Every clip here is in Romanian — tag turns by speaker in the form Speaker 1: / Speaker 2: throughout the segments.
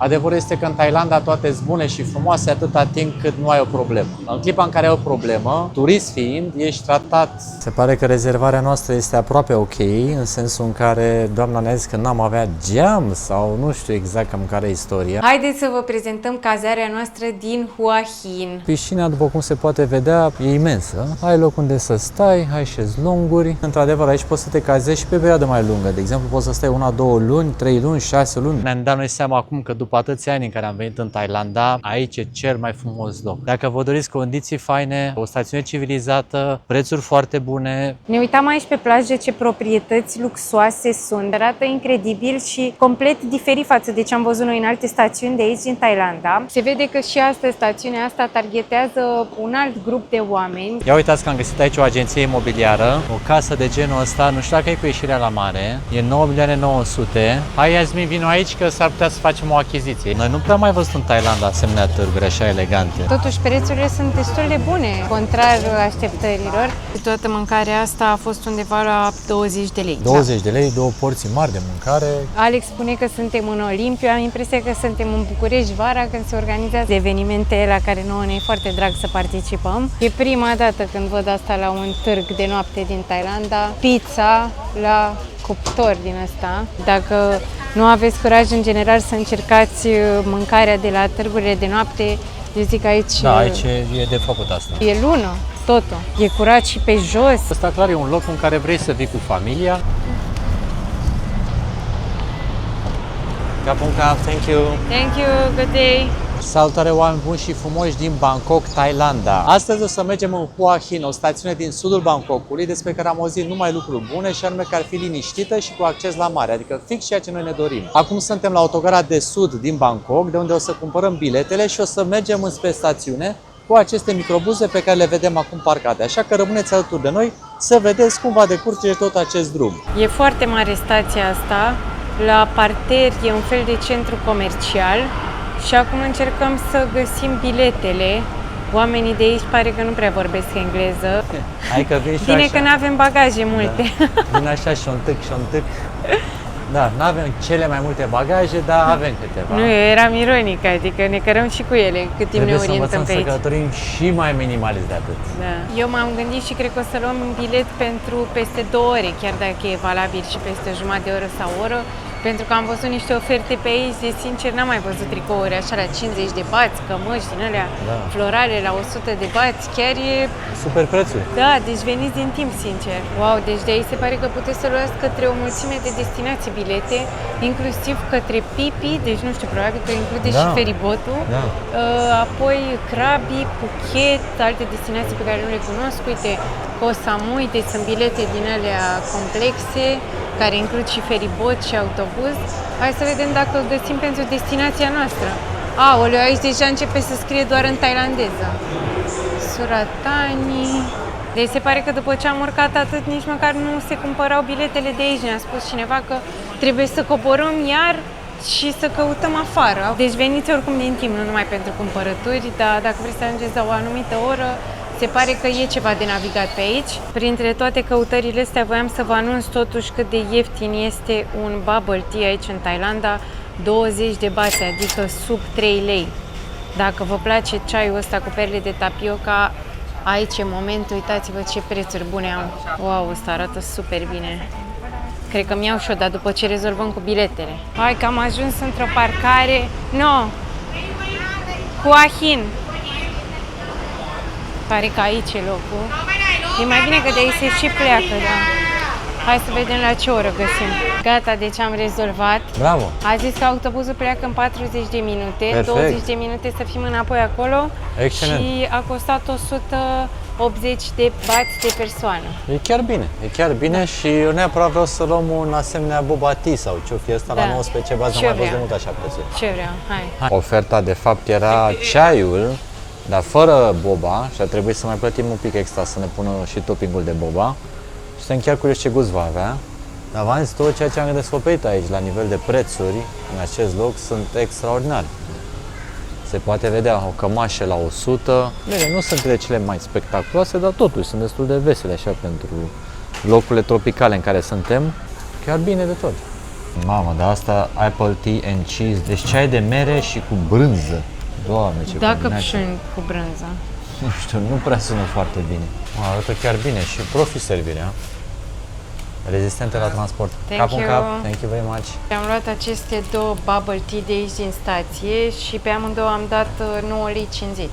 Speaker 1: Adevărul este că în Thailanda toate sunt bune și frumoase atâta timp cât nu ai o problemă. În clipa în care ai o problemă, turist fiind, ești tratat. Se pare că rezervarea noastră este aproape ok, în sensul în care doamna ne-a zis că n-am avea geam sau nu știu exact cam care e istoria.
Speaker 2: Haideți să vă prezentăm cazarea noastră din Hua Hin.
Speaker 1: Piscina, după cum se poate vedea, e imensă. Ai loc unde să stai, ai șezlonguri. Într-adevăr, aici poți să te cazezi și pe perioadă mai lungă. De exemplu, poți să stai 1, 2 luni, 3 luni, 6 luni. Ne-am dat noi seama acum că după atâția ani în care am venit în Thailanda, aici e cel mai frumos loc. Dacă vă doriți condiții faine, o stațiune civilizată, prețuri foarte bune.
Speaker 2: Ne uitam aici pe plajă ce proprietăți luxoase sunt. Arată incredibil și complet diferit față de ce am văzut noi în alte stațiuni de aici din Thailanda. Se vede că și astăzi stațiunea asta targetează un alt grup de oameni.
Speaker 1: Ia uitați că am găsit aici o agenție imobiliară, o casă de genul ăsta, nu știu dacă e cu ieșirea la mare, e 9.900.000. Hai, Iasmin, vino aici că s-ar putea să facem o achiziție. Noi nu prea mai văzut în Thailanda asemenea târguri așa elegante.
Speaker 2: Totuși, prețurile sunt destul de bune, contrar așteptărilor. Toată mâncarea asta a fost undeva la 20 de lei.
Speaker 1: 20 de lei, 2 porții mari de mâncare.
Speaker 2: Alex spune că suntem în Olimpiu, am impresia că suntem în București vara când se organizează evenimente la care nouă ne e foarte drag să participăm. E prima dată când văd asta la un târg de noapte din Thailanda. Pizza la cuptor din asta. Dacă nu aveți curaj în general să încercați mâncarea de la târgurile de noapte, eu zic aici...
Speaker 1: Da, aici e de făcut asta.
Speaker 2: E lună, totul. E curat și pe jos.
Speaker 1: Asta clar e un loc în care vrei să vii cu familia. Kapunka, thank you.
Speaker 2: Thank you, good day.
Speaker 1: Salutare, oameni buni și frumoși din Bangkok, Thailanda. Astăzi o să mergem în Hua Hin, o stațiune din sudul Bangkokului, despre care am auzit numai lucruri bune, și anume că ar fi liniștită și cu acces la mare, adică fix ceea ce noi ne dorim. Acum suntem la autogara de sud din Bangkok, de unde o să cumpărăm biletele și o să mergem înspre stațiune cu aceste microbuze pe care le vedem acum parcate. Așa că rămâneți alături de noi să vedeți cum va decurge tot acest drum.
Speaker 2: E foarte mare stația asta. La parter e un fel de centru comercial. Și acum încercăm să găsim biletele. Oamenii de aici pare că nu prea vorbesc engleză.
Speaker 1: Hai că vin și
Speaker 2: bine
Speaker 1: așa.
Speaker 2: Că nu avem bagaje multe.
Speaker 1: Da. Vin așa șontâc. Da, nu avem cele mai multe bagaje, dar avem câteva.
Speaker 2: Nu, eu eram ironică, adică ne cărăm și cu ele cât timp ne orientăm pe aici.
Speaker 1: Să călătorim și mai minimalist de atât.
Speaker 2: Da. Eu m-am gândit și cred că o să luăm un bilet pentru peste 2 ore, chiar dacă e valabil și peste jumătate de oră sau o oră. Pentru că am văzut niște oferte pe aici, de sincer n-am mai văzut tricouri așa la 50 de bați, cămăși din alea, da, florale la 100 de bați, chiar e...
Speaker 1: Super prețuri.
Speaker 2: Da, deci veniți din timp, sincer. Wow, deci de aici se pare că puteți să luați către o mulțime de destinații bilete, inclusiv către Pipi, deci nu știu, probabil că include și feribotul, apoi Krabi, Phuket, alte destinații pe care nu le cunosc, uite, Koh Samui, deci sunt bilete din alea complexe, care includ și feribot și autobuz. Hai să vedem dacă îl găsim pentru destinația noastră. Aoleu, aici deja începe să scrie doar în tailandeză. Suratani. Deci se pare că după ce am urcat atât, nici măcar nu se cumpărau biletele de aici. Ne-a spus cineva că trebuie să coborâm iar și să căutăm afară. Deci veniți oricum din timp, nu numai pentru cumpărături, dar dacă vreți să ajungeți la o anumită oră, se pare că e ceva de navigat pe aici. Printre toate căutările astea voiam să vă anunț totuși cât de ieftin este un bubble tea aici în Thailanda, 20 de bați, adică sub 3 lei. Dacă vă place ceaiul ăsta cu perle de tapioca, aici e momentul, uitați-vă ce prețuri bune am. Wow, ăsta arată super bine. Cred că mi-au și-o dat după ce rezolvăm cu biletele. Hai că am ajuns într-o parcare. No! Hua Hin. Pare că aici e locul. E mai bine că de aici se și pleacă, da. Hai să vedem la ce oră găsim. Gata, deci am rezolvat.
Speaker 1: Bravo!
Speaker 2: A zis că autobuzul pleacă în 40 de minute.
Speaker 1: Perfect.
Speaker 2: 20 de minute să fim înapoi acolo.
Speaker 1: Excelent.
Speaker 2: Și a costat 180 de bați de persoană.
Speaker 1: E chiar bine, și eu neapărat vreau să luăm un asemenea boba tea sau ce-o fi ăsta la 19 bați, n-am mai văzut de mult așa prețuri.
Speaker 2: Ce vreau, hai.
Speaker 1: Oferta de fapt era ceaiul, dar fără boba, și a trebuit să mai plătim un pic extra să ne pună și toppingul de boba. Și suntem chiar curios ce gust va avea. Dar v-am zis, tot ceea ce am descoperit aici la nivel de prețuri în acest loc sunt extraordinari. Se poate vedea o cămașă la 100. Bine, nu sunt cele mai spectaculoase, dar totuși sunt destul de vesele așa pentru locurile tropicale în care suntem. Chiar bine de tot. Mamă, dar asta Apple tea and cheese, deci ceai de mere și cu brânză. Doamne, ce
Speaker 2: Da,
Speaker 1: combinație.
Speaker 2: căpșuni cu brânză.
Speaker 1: Nu știu, nu prea sună foarte bine. Arată chiar bine și profi servirea. Rezistente la transport.
Speaker 2: Thank
Speaker 1: Cap în
Speaker 2: you.
Speaker 1: cap. Thank you very much.
Speaker 2: Am luat aceste două bubble tea de aici din stație și pe amândouă am dat 9,50 lei.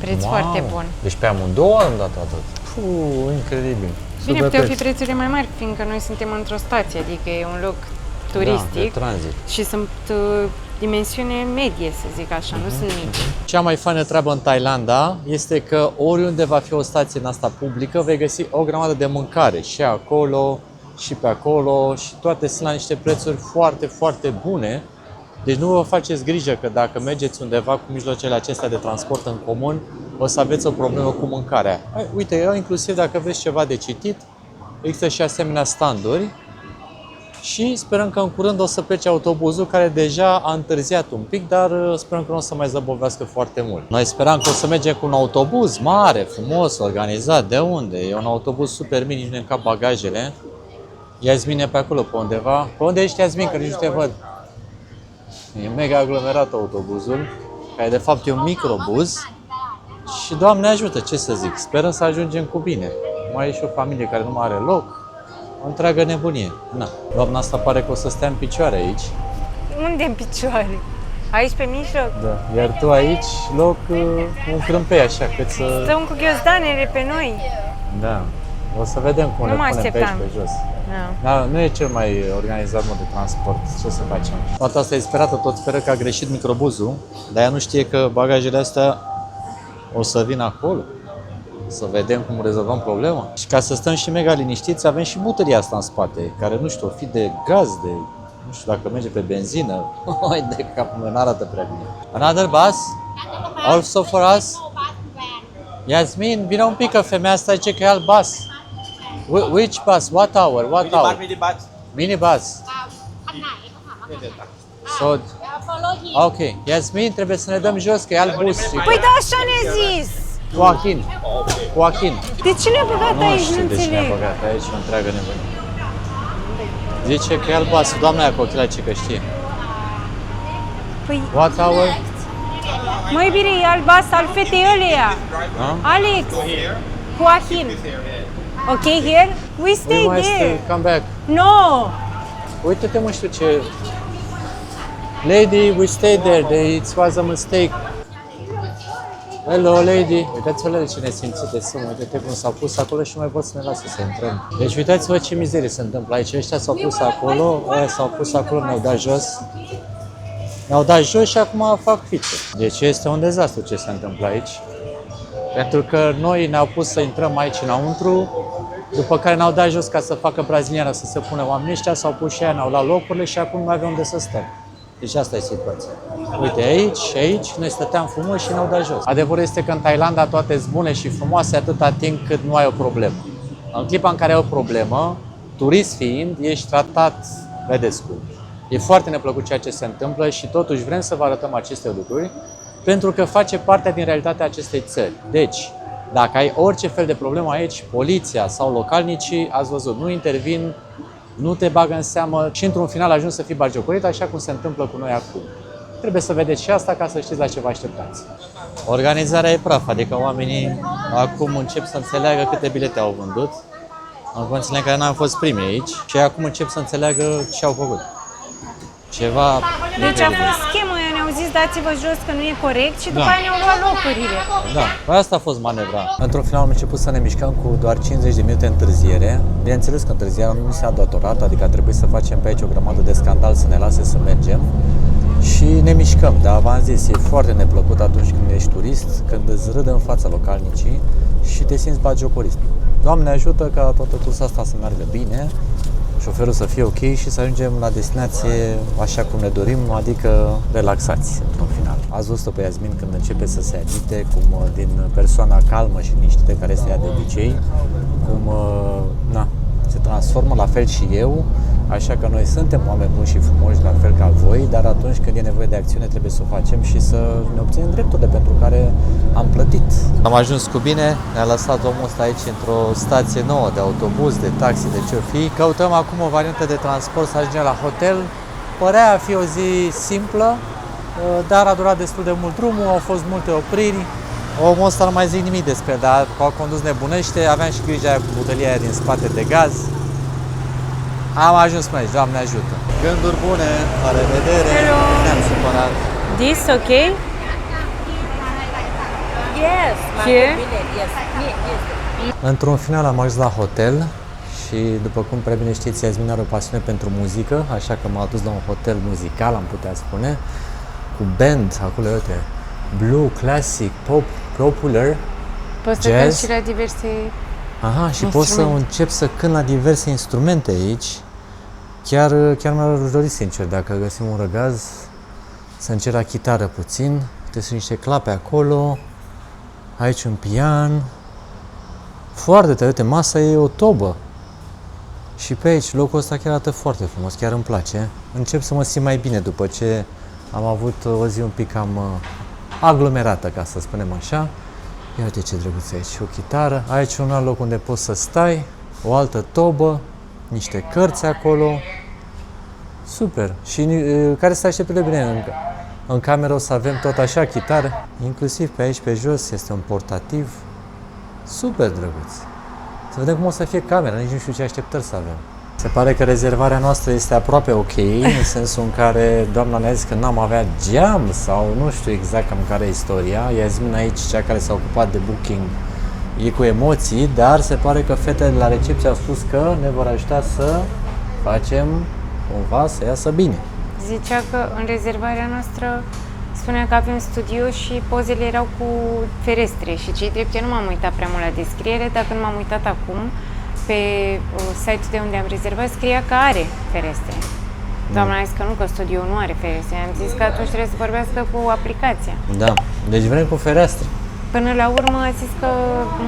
Speaker 2: Preț foarte bun.
Speaker 1: Deci pe amândouă am dat atât. Puh, incredibil.
Speaker 2: Bine,
Speaker 1: Super
Speaker 2: puteau fi
Speaker 1: preț.
Speaker 2: prețurile mai mari, fiindcă noi suntem într-o stație, adică e un loc
Speaker 1: Da,
Speaker 2: turistic
Speaker 1: de tranzit.
Speaker 2: și sunt dimensiune medie, să zic așa, nu sunt mici.
Speaker 1: Cea mai faină treabă în Thailanda este că oriunde va fi o stație în asta publică, vei găsi o grămadă de mâncare și acolo și pe acolo și toate sunt la niște prețuri foarte, foarte bune. Deci nu vă faceți grijă că dacă mergeți undeva cu mijloacele acestea de transport în comun, o să aveți o problemă cu mâncarea. Uite, eu inclusiv dacă vreți ceva de citit, există și asemenea standuri și sperăm că în curând o să plece autobuzul care deja a întârziat un pic, dar sperăm că nu o să mai zăbovească foarte mult. Noi speram că o să mergem cu un autobuz mare, frumos, organizat. De unde? E un autobuz super mic, nici nu încap bagajele. Iasmin pe acolo, pe undeva. Pe unde ești, Iasmin, că nici nu te văd? E mega aglomerat autobuzul, care de fapt e un microbuz. Și Doamne ajută, ce să zic, sperăm să ajungem cu bine. Mai e și o familie care nu mai are loc. O întreagă nebunie. Na. Doamna asta pare că o să stea în picioare aici.
Speaker 2: Unde în picioare? Aici pe mijloc?
Speaker 1: Da. Iar tu aici, loc, un crâmpei așa, cât să...
Speaker 2: Stăm cu ghiozdanele pe noi.
Speaker 1: Da. O să vedem cum
Speaker 2: Nu
Speaker 1: le
Speaker 2: mă
Speaker 1: punem pe aici,
Speaker 2: așteptam.
Speaker 1: pe jos.
Speaker 2: Da.
Speaker 1: Da, nu e cel mai organizat mod de transport. Ce să facem? Toată asta e sperată, tot speră că a greșit microbuzul, dar ea nu știe că bagajele astea o să vină acolo. Să vedem cum rezolvăm problema. Și ca să stăm și mega liniștiți, avem și buteria asta în spate, care, nu știu, o fi de gaz, de... Nu știu dacă merge pe benzină. Hai de capul meu, n-arată prea bine. Another bus? Also for us? Yasmin, vine un pic că femeia asta zice că e alt bus. Which bus? What hour? What hour?
Speaker 3: Minibus.
Speaker 1: Minibus. So, ok. Yasmin, trebuie să ne dăm jos, că e alt bus.
Speaker 2: Păi da, așa ne-a zis!
Speaker 1: Joaquin. Joaquin.
Speaker 2: De ce ne-a băgat
Speaker 1: Nu
Speaker 2: aici?
Speaker 1: știu
Speaker 2: Nu
Speaker 1: de ce ne-a
Speaker 2: înțeleg.
Speaker 1: băgat aici, o întreagă nebunie. Zice că e alt bus. Doamna aia cu ochelari, ce că știe.
Speaker 2: Păi,
Speaker 1: What hour?
Speaker 2: mai bine e albas al fetei ăleia.
Speaker 1: Ha?
Speaker 2: Alex, Joachim. Ok, here? We stay
Speaker 1: We must
Speaker 2: there.
Speaker 1: come back.
Speaker 2: No!
Speaker 1: Uite-te, mă, știu ce... Lady, we stay there. It was a mistake. Hello, lady. Uitați-vă ce nesimțite sunt. Uite-te cum s-au pus acolo și nu mai pot să ne lasă să intrăm. Deci uitați-vă ce mizerie se întâmplă aici. Ăștia s-au pus acolo, aia s-au pus acolo, ne-au dat jos. Ne-au dat jos și acum fac fițe. Deci este un dezastru ce se întâmplă aici. Pentru că noi ne-au pus să intrăm aici înăuntru, după care ne-au dat jos ca să facă braziliană să se pună oamenii ăștia, s-au pus și aia, ne-au luat locurile și acum nu mai avem unde să stăm. Deci asta e situația. Uite, aici și aici, noi stăteam frumos și ne-au dat jos. Adevărul este că în Thailanda toate sunt bune și frumoase atâta timp cât nu ai o problemă. În clipa în care ai o problemă, turist fiind, ești tratat, vedeți cum. E foarte neplăcut ceea ce se întâmplă și totuși vrem să vă arătăm aceste lucruri pentru că face parte din realitatea acestei țări. Deci, dacă ai orice fel de problemă aici, poliția sau localnicii, ați văzut, nu intervin, nu te bagă în seamă și într-un final ajungi să fii bagiocorit, așa cum se întâmplă cu noi acum. Trebuie să vedeți și asta ca să știți la ce vă așteptați. Organizarea e praf, adică oamenii acum încep să înțeleagă câte bilete au vândut, în condițiile în care n-am fost primii aici și acum încep să înțeleagă ce au făcut. Ceva...
Speaker 2: Deci a fost schemă, ne-au zis dați-vă jos că nu e corect și după
Speaker 1: Da.
Speaker 2: aia ne-au luat locurile.
Speaker 1: Da, păi asta a fost manevra. Într-un final am început să ne mișcăm cu doar 50 de minute întârziere. Bineînțeles că întârzierea nu s-a datorat, adică a trebuit să facem pe aici o grămadă de scandal să ne lase să mergem. Și ne mișcăm, dar v-am zis, e foarte neplăcut atunci când ești turist, când îți râdă în fața localnicii și te simți bagiocorist. Doamne ajută ca toată cursa asta să meargă bine, șoferul să fie ok și să ajungem la destinație așa cum ne dorim, adică relaxați într-un final. Ați văzut-o pe Yasmin când începe să se agite, cum din persoana calmă și liniștită care este ea de obicei, cum se transformă, la fel și eu, așa că noi suntem oameni buni și frumoși, la fel ca voi, dar atunci când e nevoie de acțiune trebuie să o facem și să ne obținem drepturile pentru care am plătit. Am ajuns cu bine, ne-a lăsat omul ăsta aici într-o stație nouă de autobuz, de taxi, de ce-o fi. Căutăm acum o variantă de transport să ajungem la hotel. Părea a fi o zi simplă, dar a durat destul de mult drumul, au fost multe opriri. Omul ăsta nu mai zic nimic despre, dar a condus nebunește, aveam și grijă aia cu butelia aia din spate de gaz. Am ajuns până aici, Doamne ajută! Gânduri bune, la revedere!
Speaker 2: Hello.
Speaker 1: Ne-am supărat!
Speaker 2: This okay?
Speaker 3: Yes,
Speaker 2: Here?
Speaker 3: yes. Yes.
Speaker 1: Într-un final am ajuns la hotel și, după cum prea bine știți, Iasmin are o pasiune pentru muzică, așa că m-a dus la un hotel muzical, am putea spune, cu band, acolo, uite, blue, classic, pop, popular.
Speaker 2: Poți să
Speaker 1: Jazz?
Speaker 2: cânti și la diverse...
Speaker 1: Aha, și pot să
Speaker 2: Instrumente.
Speaker 1: încep să cânt la diverse instrumente aici. Chiar mi-ar dori sincer, dacă găsim un răgaz, să încerc la chitară puțin. Uite, sunt niște clape acolo. Aici un pian. Foarte tare, uite, masa e o tobă. Și pe aici, locul ăsta chiar arată foarte frumos, chiar îmi place. Încep să mă simt mai bine după ce am avut o zi un pic cam aglomerată, ca să spunem așa. Ia uite ce drăguț e aici, o chitară, aici un alt loc unde poți să stai, o altă tobă, niște cărți acolo. Super! Și care să aștepte bine în cameră o să avem tot așa chitară, inclusiv pe aici, pe jos, este un portativ. Super drăguț! Să vedem cum o să fie camera, nici nu știu ce așteptări să avem. Se pare că rezervarea noastră este aproape ok, în sensul în care doamna ne-a zis că n-am avea geam sau nu știu exact cam care e istoria. Iasmin aici, cea care s-a ocupat de booking, e cu emoții, dar se pare că fetele de la recepție au spus că ne vor ajuta să facem cumva să iasă bine.
Speaker 2: Zicea că în rezervarea noastră spunea că avem studio și pozele erau cu ferestre și cei drept eu nu m-am uitat prea mult la descriere, dar când m-am uitat acum pe site-ul de unde am rezervat scria că are ferestre. Doamna a zis că nu, că studio nu are ferestre. Am zis că atunci trebuie să vorbească cu aplicația.
Speaker 1: Da, deci vrem cu fereastre.
Speaker 2: Până la urmă a zis că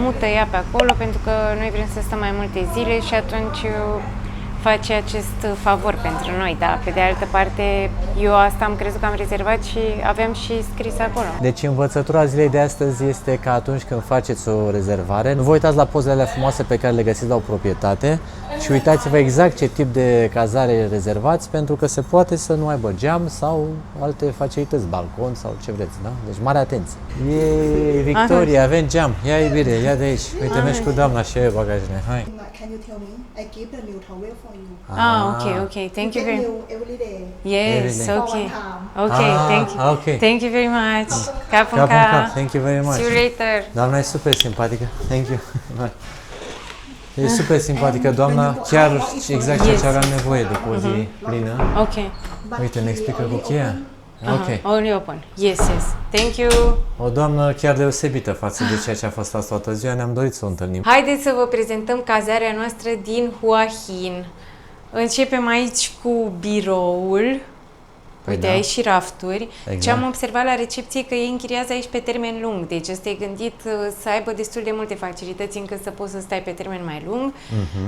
Speaker 2: mută ea pe acolo pentru că noi vrem să stăm mai multe zile și atunci face acest favor pentru noi, dar pe de altă parte eu asta am crezut că am rezervat și aveam și scris acolo.
Speaker 1: Deci învățătura zilei de astăzi este că atunci când faceți o rezervare, nu vă uitați la pozele alea frumoase pe care le găsiți la o proprietate și uitați-vă exact ce tip de cazare rezervați, pentru că se poate să nu aibă geam sau alte facilități, balcon sau ce vreți, da? Deci mare atenție. Ei, Victoria, avem geam. Ia iubire, ia de aici. Uite, mergi cu doamna și eu bagajele. Hai.
Speaker 4: Can you tell me? I give the new towel for you.
Speaker 2: Okay. Thank you
Speaker 4: Get
Speaker 2: very
Speaker 4: new every day.
Speaker 2: Yes,
Speaker 1: Every day.
Speaker 2: okay.
Speaker 4: For one
Speaker 2: Okay,
Speaker 1: Ah,
Speaker 2: thank you.
Speaker 1: okay.
Speaker 2: Thank you very much. Cap în
Speaker 1: Cap în cap.
Speaker 2: cap.
Speaker 1: Thank you very much.
Speaker 2: See you later.
Speaker 1: Doamna e super simpatică. Thank you. E super simpatică, doamna, chiar exact ceea ce aveam nevoie după o zi plină.
Speaker 2: Okay.
Speaker 1: Uite, ne explică cu cheia. Ok.
Speaker 2: Only open. Yes. Thank you.
Speaker 1: O doamnă chiar deosebită față de ceea ce a fost asta toată ziua, ne-am dorit să o întâlnim.
Speaker 2: Haideți să vă prezentăm cazarea noastră din Hua Hin. Începem aici cu biroul. Uite,
Speaker 1: da.
Speaker 2: aici și rafturi.
Speaker 1: Exact.
Speaker 2: Ce am observat la recepție că ei închiriază aici pe termen lung. Deci ăsta e gândit să aibă destul de multe facilități încât să poți să stai pe termen mai lung.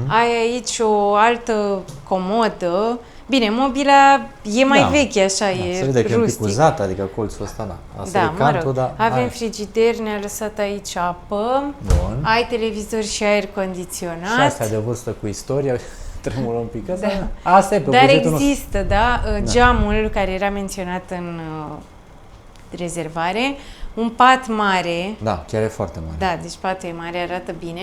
Speaker 2: Ai aici o altă comodă. Bine, mobila e mai veche, așa, e
Speaker 1: se vede că e un pic
Speaker 2: rustic.
Speaker 1: uzat, adică colțul ăsta, da. Asta
Speaker 2: Da,
Speaker 1: e cantul, dar
Speaker 2: avem
Speaker 1: hai.
Speaker 2: frigider, ne-a lăsat aici apă.
Speaker 1: Bun.
Speaker 2: Ai televizor și aer
Speaker 1: Și
Speaker 2: condiționat.
Speaker 1: astea de vârstă cu istoria, tremură un pic. Asta e pe
Speaker 2: Dar
Speaker 1: bugetul nostru.
Speaker 2: există, da, geamul care era menționat în rezervare, un pat mare.
Speaker 1: Da, chiar e foarte mare.
Speaker 2: Da, deci patul e mare, arată bine.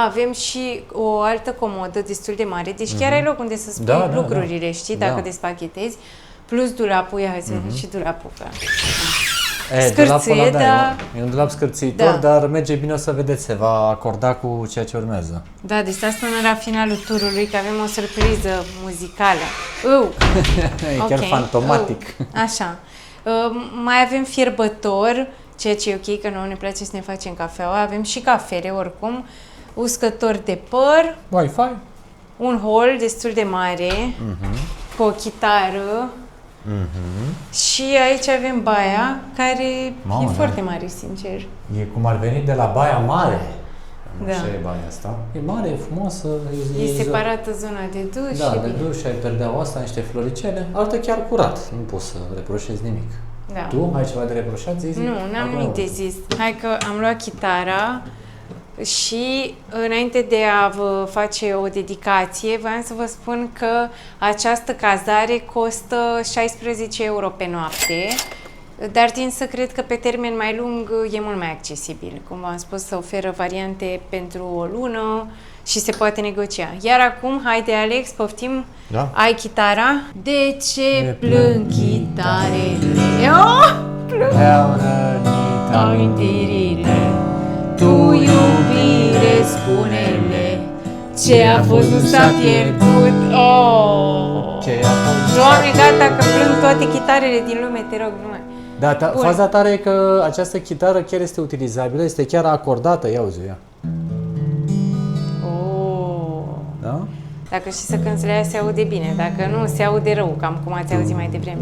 Speaker 2: Avem și o altă comodă destul de mare, deci chiar ai loc unde să spui
Speaker 1: Da,
Speaker 2: lucrurile, știi, dacă
Speaker 1: Da.
Speaker 2: despachetezi. Plus dulapul, ia hai să vedem și dulapul. Că...
Speaker 1: Dulapul
Speaker 2: Scârție,
Speaker 1: ăla,
Speaker 2: da.
Speaker 1: e un dulap scârțitor,
Speaker 2: Da.
Speaker 1: dar merge bine, o să vedeți, se va acorda cu ceea ce urmează.
Speaker 2: Da, deci asta până la finalul turului, că avem o surpriză muzicală.
Speaker 1: E chiar
Speaker 2: Ok.
Speaker 1: fantomatic.
Speaker 2: Așa. Mai avem fierbător, ceea ce e ok, că nouă ne place să ne facem cafeaua. Avem și cafele, oricum. Uscător de păr,
Speaker 1: Wi-Fi?
Speaker 2: un hol destul de mare, cu o chitară. Și aici avem baia, care
Speaker 1: Mamă,
Speaker 2: e
Speaker 1: da.
Speaker 2: foarte mare, sincer.
Speaker 1: E cum ar veni de la Baia Mare. Nu
Speaker 2: Da.
Speaker 1: așa e baia asta. E mare, e frumoasă.
Speaker 2: E separată zona de duș.
Speaker 1: Da,
Speaker 2: e
Speaker 1: de
Speaker 2: bine.
Speaker 1: duș, ai perdeaua asta, niște floricele. Arată chiar curat, nu poți să reproșezi nimic.
Speaker 2: Da.
Speaker 1: Tu ai ceva de reproșat, Zizi?
Speaker 2: Nu, n-am
Speaker 1: Acum
Speaker 2: nimic de zis. Hai că am luat chitara și înainte de a vă face o dedicație, voiam să vă spun că această cazare costă 16 euro pe noapte, dar tind să cred că pe termen mai lung e mult mai accesibil. Cum v-am spus, se oferă variante pentru o lună și se poate negocia. Iar acum, haide Alex, poftim,
Speaker 1: Da.
Speaker 2: ai chitara. De ce
Speaker 1: De
Speaker 2: plâng chitarele? Oh!
Speaker 1: Au rănit
Speaker 2: Amintirile, tu iubire, spune-le, ce a fost nu s-a pierdut. Oh!
Speaker 1: Ce a fost?
Speaker 2: Doamne, gata că plâng toate chitarele din lume, te rog, nu mai.
Speaker 1: Da,
Speaker 2: Bun.
Speaker 1: faza tare e că această chitară chiar este utilizabilă, este chiar acordată, ia uzi ea.
Speaker 2: Oh!
Speaker 1: Da?
Speaker 2: Dacă știi să cânti la ea, se aude bine, dacă nu, se aude rău, cam cum ați auzit mai devreme.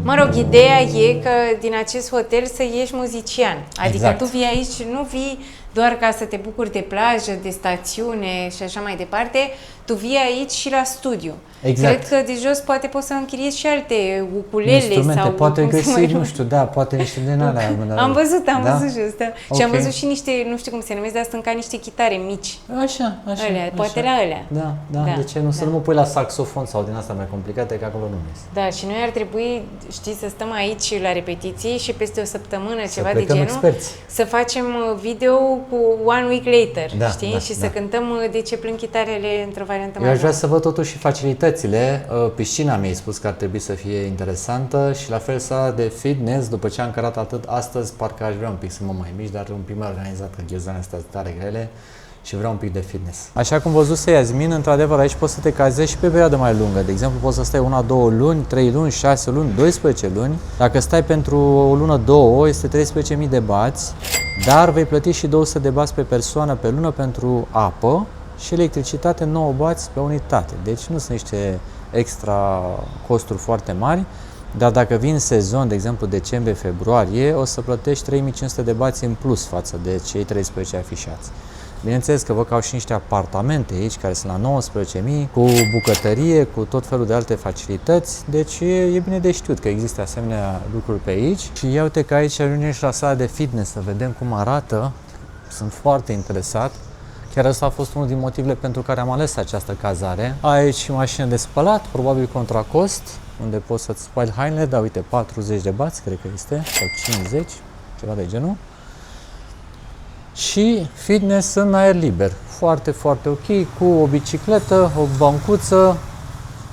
Speaker 2: Mă rog, ideea e că din acest hotel să ieși muzician. Adică
Speaker 1: Exact.
Speaker 2: tu vii aici, nu vii doar ca să te bucuri de plajă, de stațiune și așa mai departe, tu vii aici și la studiu.
Speaker 1: Exact.
Speaker 2: Cred că de jos poate poți să închiriezi și alte ukulele
Speaker 1: Instrumente,
Speaker 2: sau...
Speaker 1: poate
Speaker 2: cum se
Speaker 1: găsi,
Speaker 2: mai
Speaker 1: nu
Speaker 2: numește.
Speaker 1: știu, da, poate niște din alea.
Speaker 2: Am văzut
Speaker 1: Da?
Speaker 2: și ăsta.
Speaker 1: Ok.
Speaker 2: Și am văzut și niște, nu știu cum se numesc, dar sunt ca niște chitare mici.
Speaker 1: Așa, așa.
Speaker 2: Alea,
Speaker 1: așa.
Speaker 2: poate la alea.
Speaker 1: Da, da,
Speaker 2: Da,
Speaker 1: de ce nu? Să
Speaker 2: da.
Speaker 1: nu mă pui la saxofon sau din asta mai complicate, că acolo nu ies.
Speaker 2: Da, și noi ar trebui, știi, să stăm aici la repetiții și peste o săptămână, ceva de
Speaker 1: plecăm
Speaker 2: genul,
Speaker 1: experți.
Speaker 2: să facem video cu One Week Later,
Speaker 1: Da,
Speaker 2: știi?
Speaker 1: da,
Speaker 2: Și
Speaker 1: da.
Speaker 2: să cântăm De ce plâng chitarele într-o variantă
Speaker 1: Eu
Speaker 2: mai
Speaker 1: aș vrea
Speaker 2: bună.
Speaker 1: să văd totuși piscinile. Piscina mi-a spus că ar trebui să fie interesantă și la fel sala de fitness, după ce am cărat atât astăzi, parcă aș vrea un pic să mă mai mișc, dar un pic mai organizat, că ghezanele astea sunt tare grele și vreau un pic de fitness. Așa cum văzuse Iasmin, într-adevăr aici poți să te cazezi și pe perioadă mai lungă. De exemplu, poți să stai 1, 2 luni, 3 luni, 6 luni, 12 luni. Dacă stai pentru o lună, 2, este 13.000 de bați, dar vei plăti și 200 de bați pe persoană pe lună pentru apă și electricitate 9 bați pe unitate. Deci nu sunt niște extra costuri foarte mari, dar dacă vin sezon, de exemplu decembrie-februarie, o să plătești 3500 de bați în plus față de cei 13 afișați. Bineînțeles că văd că au și niște apartamente aici care sunt la 19.000, cu bucătărie, cu tot felul de alte facilități, deci e bine de știut că există asemenea lucruri pe aici. Și ia uite că aici ajungem și la sala de fitness, să vedem cum arată. Sunt foarte interesat. Chiar ăsta a fost unul din motivele pentru care am ales această cazare. Aici și mașină de spălat, probabil contra cost, unde poți să-ți spali hainele, dar uite, 40 de bați, cred că este, sau 50, ceva de genul. Și fitness în aer liber, foarte, foarte ok, cu o bicicletă, o bancuță,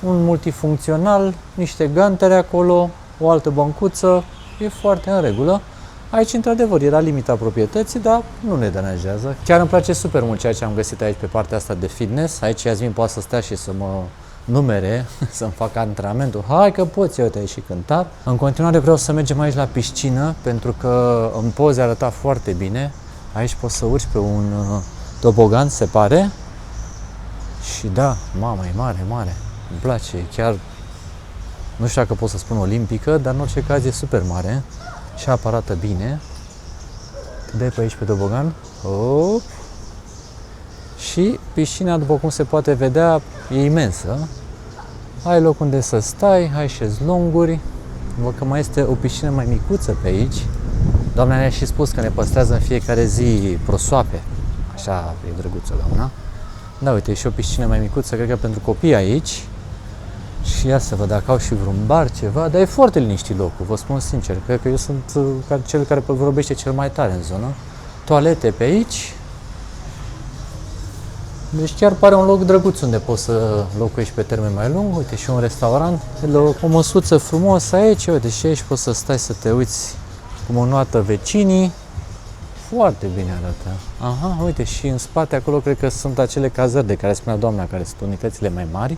Speaker 1: un multifuncțional, niște gantere acolo, o altă bancuță, e foarte în regulă. Aici, într-adevăr, era limita proprietății, dar nu ne deranjează. Chiar îmi place super mult ceea ce am găsit aici pe partea asta de fitness. Aici Iasmin poate să stea și să mă numere, să-mi fac antrenamentul. Hai că poți, uite, aici și cântar. În continuare vreau să mergem aici la piscină, pentru că în poze arăta foarte bine. Aici poți să urci pe un tobogan, se pare. Și da, mamă, e mare, mare. Îmi place, e chiar, nu știu dacă pot să spun olimpică, dar în orice caz e super mare. Și arată bine. De pe aici pe tobogan. Op. Și piscina, după cum se poate vedea, e imensă. Ai loc unde să stai, ai șezlonguri. Văd că mai este o piscină mai micuță pe aici. Doamna ne-a și spus că ne păstrează în fiecare zi prosoape. Așa e drăguță la una. Da, uite, e și o piscină mai micuță, cred că pentru copii aici. Și ia să văd dacă au și vreun bar, ceva, dar e foarte liniștit locul, vă spun sincer. Cred că eu sunt cel care vorbește cel mai tare în zonă. Toalete pe aici. Deci chiar pare un loc drăguț unde poți să locuiești pe termen mai lung. Uite, și un restaurant, o măsuță frumos aici. Uite, și aici poți să stai să te uiți cum o noată vecinii. Foarte bine arată. Aha, uite, și în spate acolo cred că sunt acele cazări de care spunea doamna, care sunt unitățile mai mari.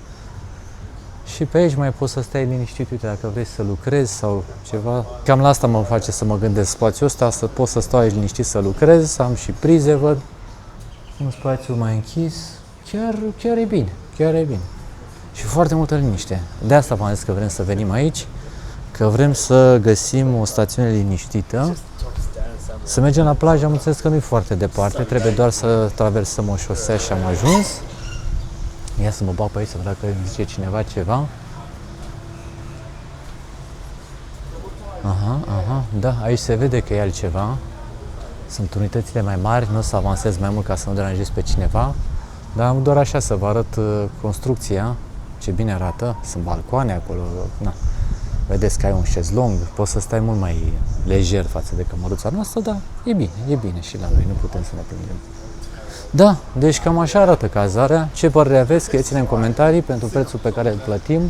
Speaker 1: Și pe aici mai poți să stai liniștit, uite, dacă vrei să lucrezi sau ceva. Cam la asta mă face să mă gândesc spațiul ăsta, să pot să stau aici liniștit să lucrez, să am și prize, văd. Un spațiu mai închis, chiar e bine, chiar e bine. Și foarte multă liniște. De asta v-am zis că vrem să venim aici, că vrem să găsim o stațiune liniștită. Să mergem la plajă, am înțeles că nu e foarte departe, trebuie doar să traversăm o șosea și am ajuns. Ia să mă bag pe aici să văd dacă zice cineva ceva. Aha, da, aici se vede că e altceva. Sunt unitățile mai mari, nu o să avansez mai mult ca să nu deranjez pe cineva. Dar am doar așa să vă arăt construcția, ce bine arată. Sunt balcoane acolo, na. Vedeți că ai un șezlong, poți să stai mult mai lejer față de cămăruța noastră, dar e bine și la noi, nu putem să ne plângem. Da, deci cam așa arată cazarea. Ce părere aveți? Scrieți-ne în comentarii pentru prețul pe care îl plătim,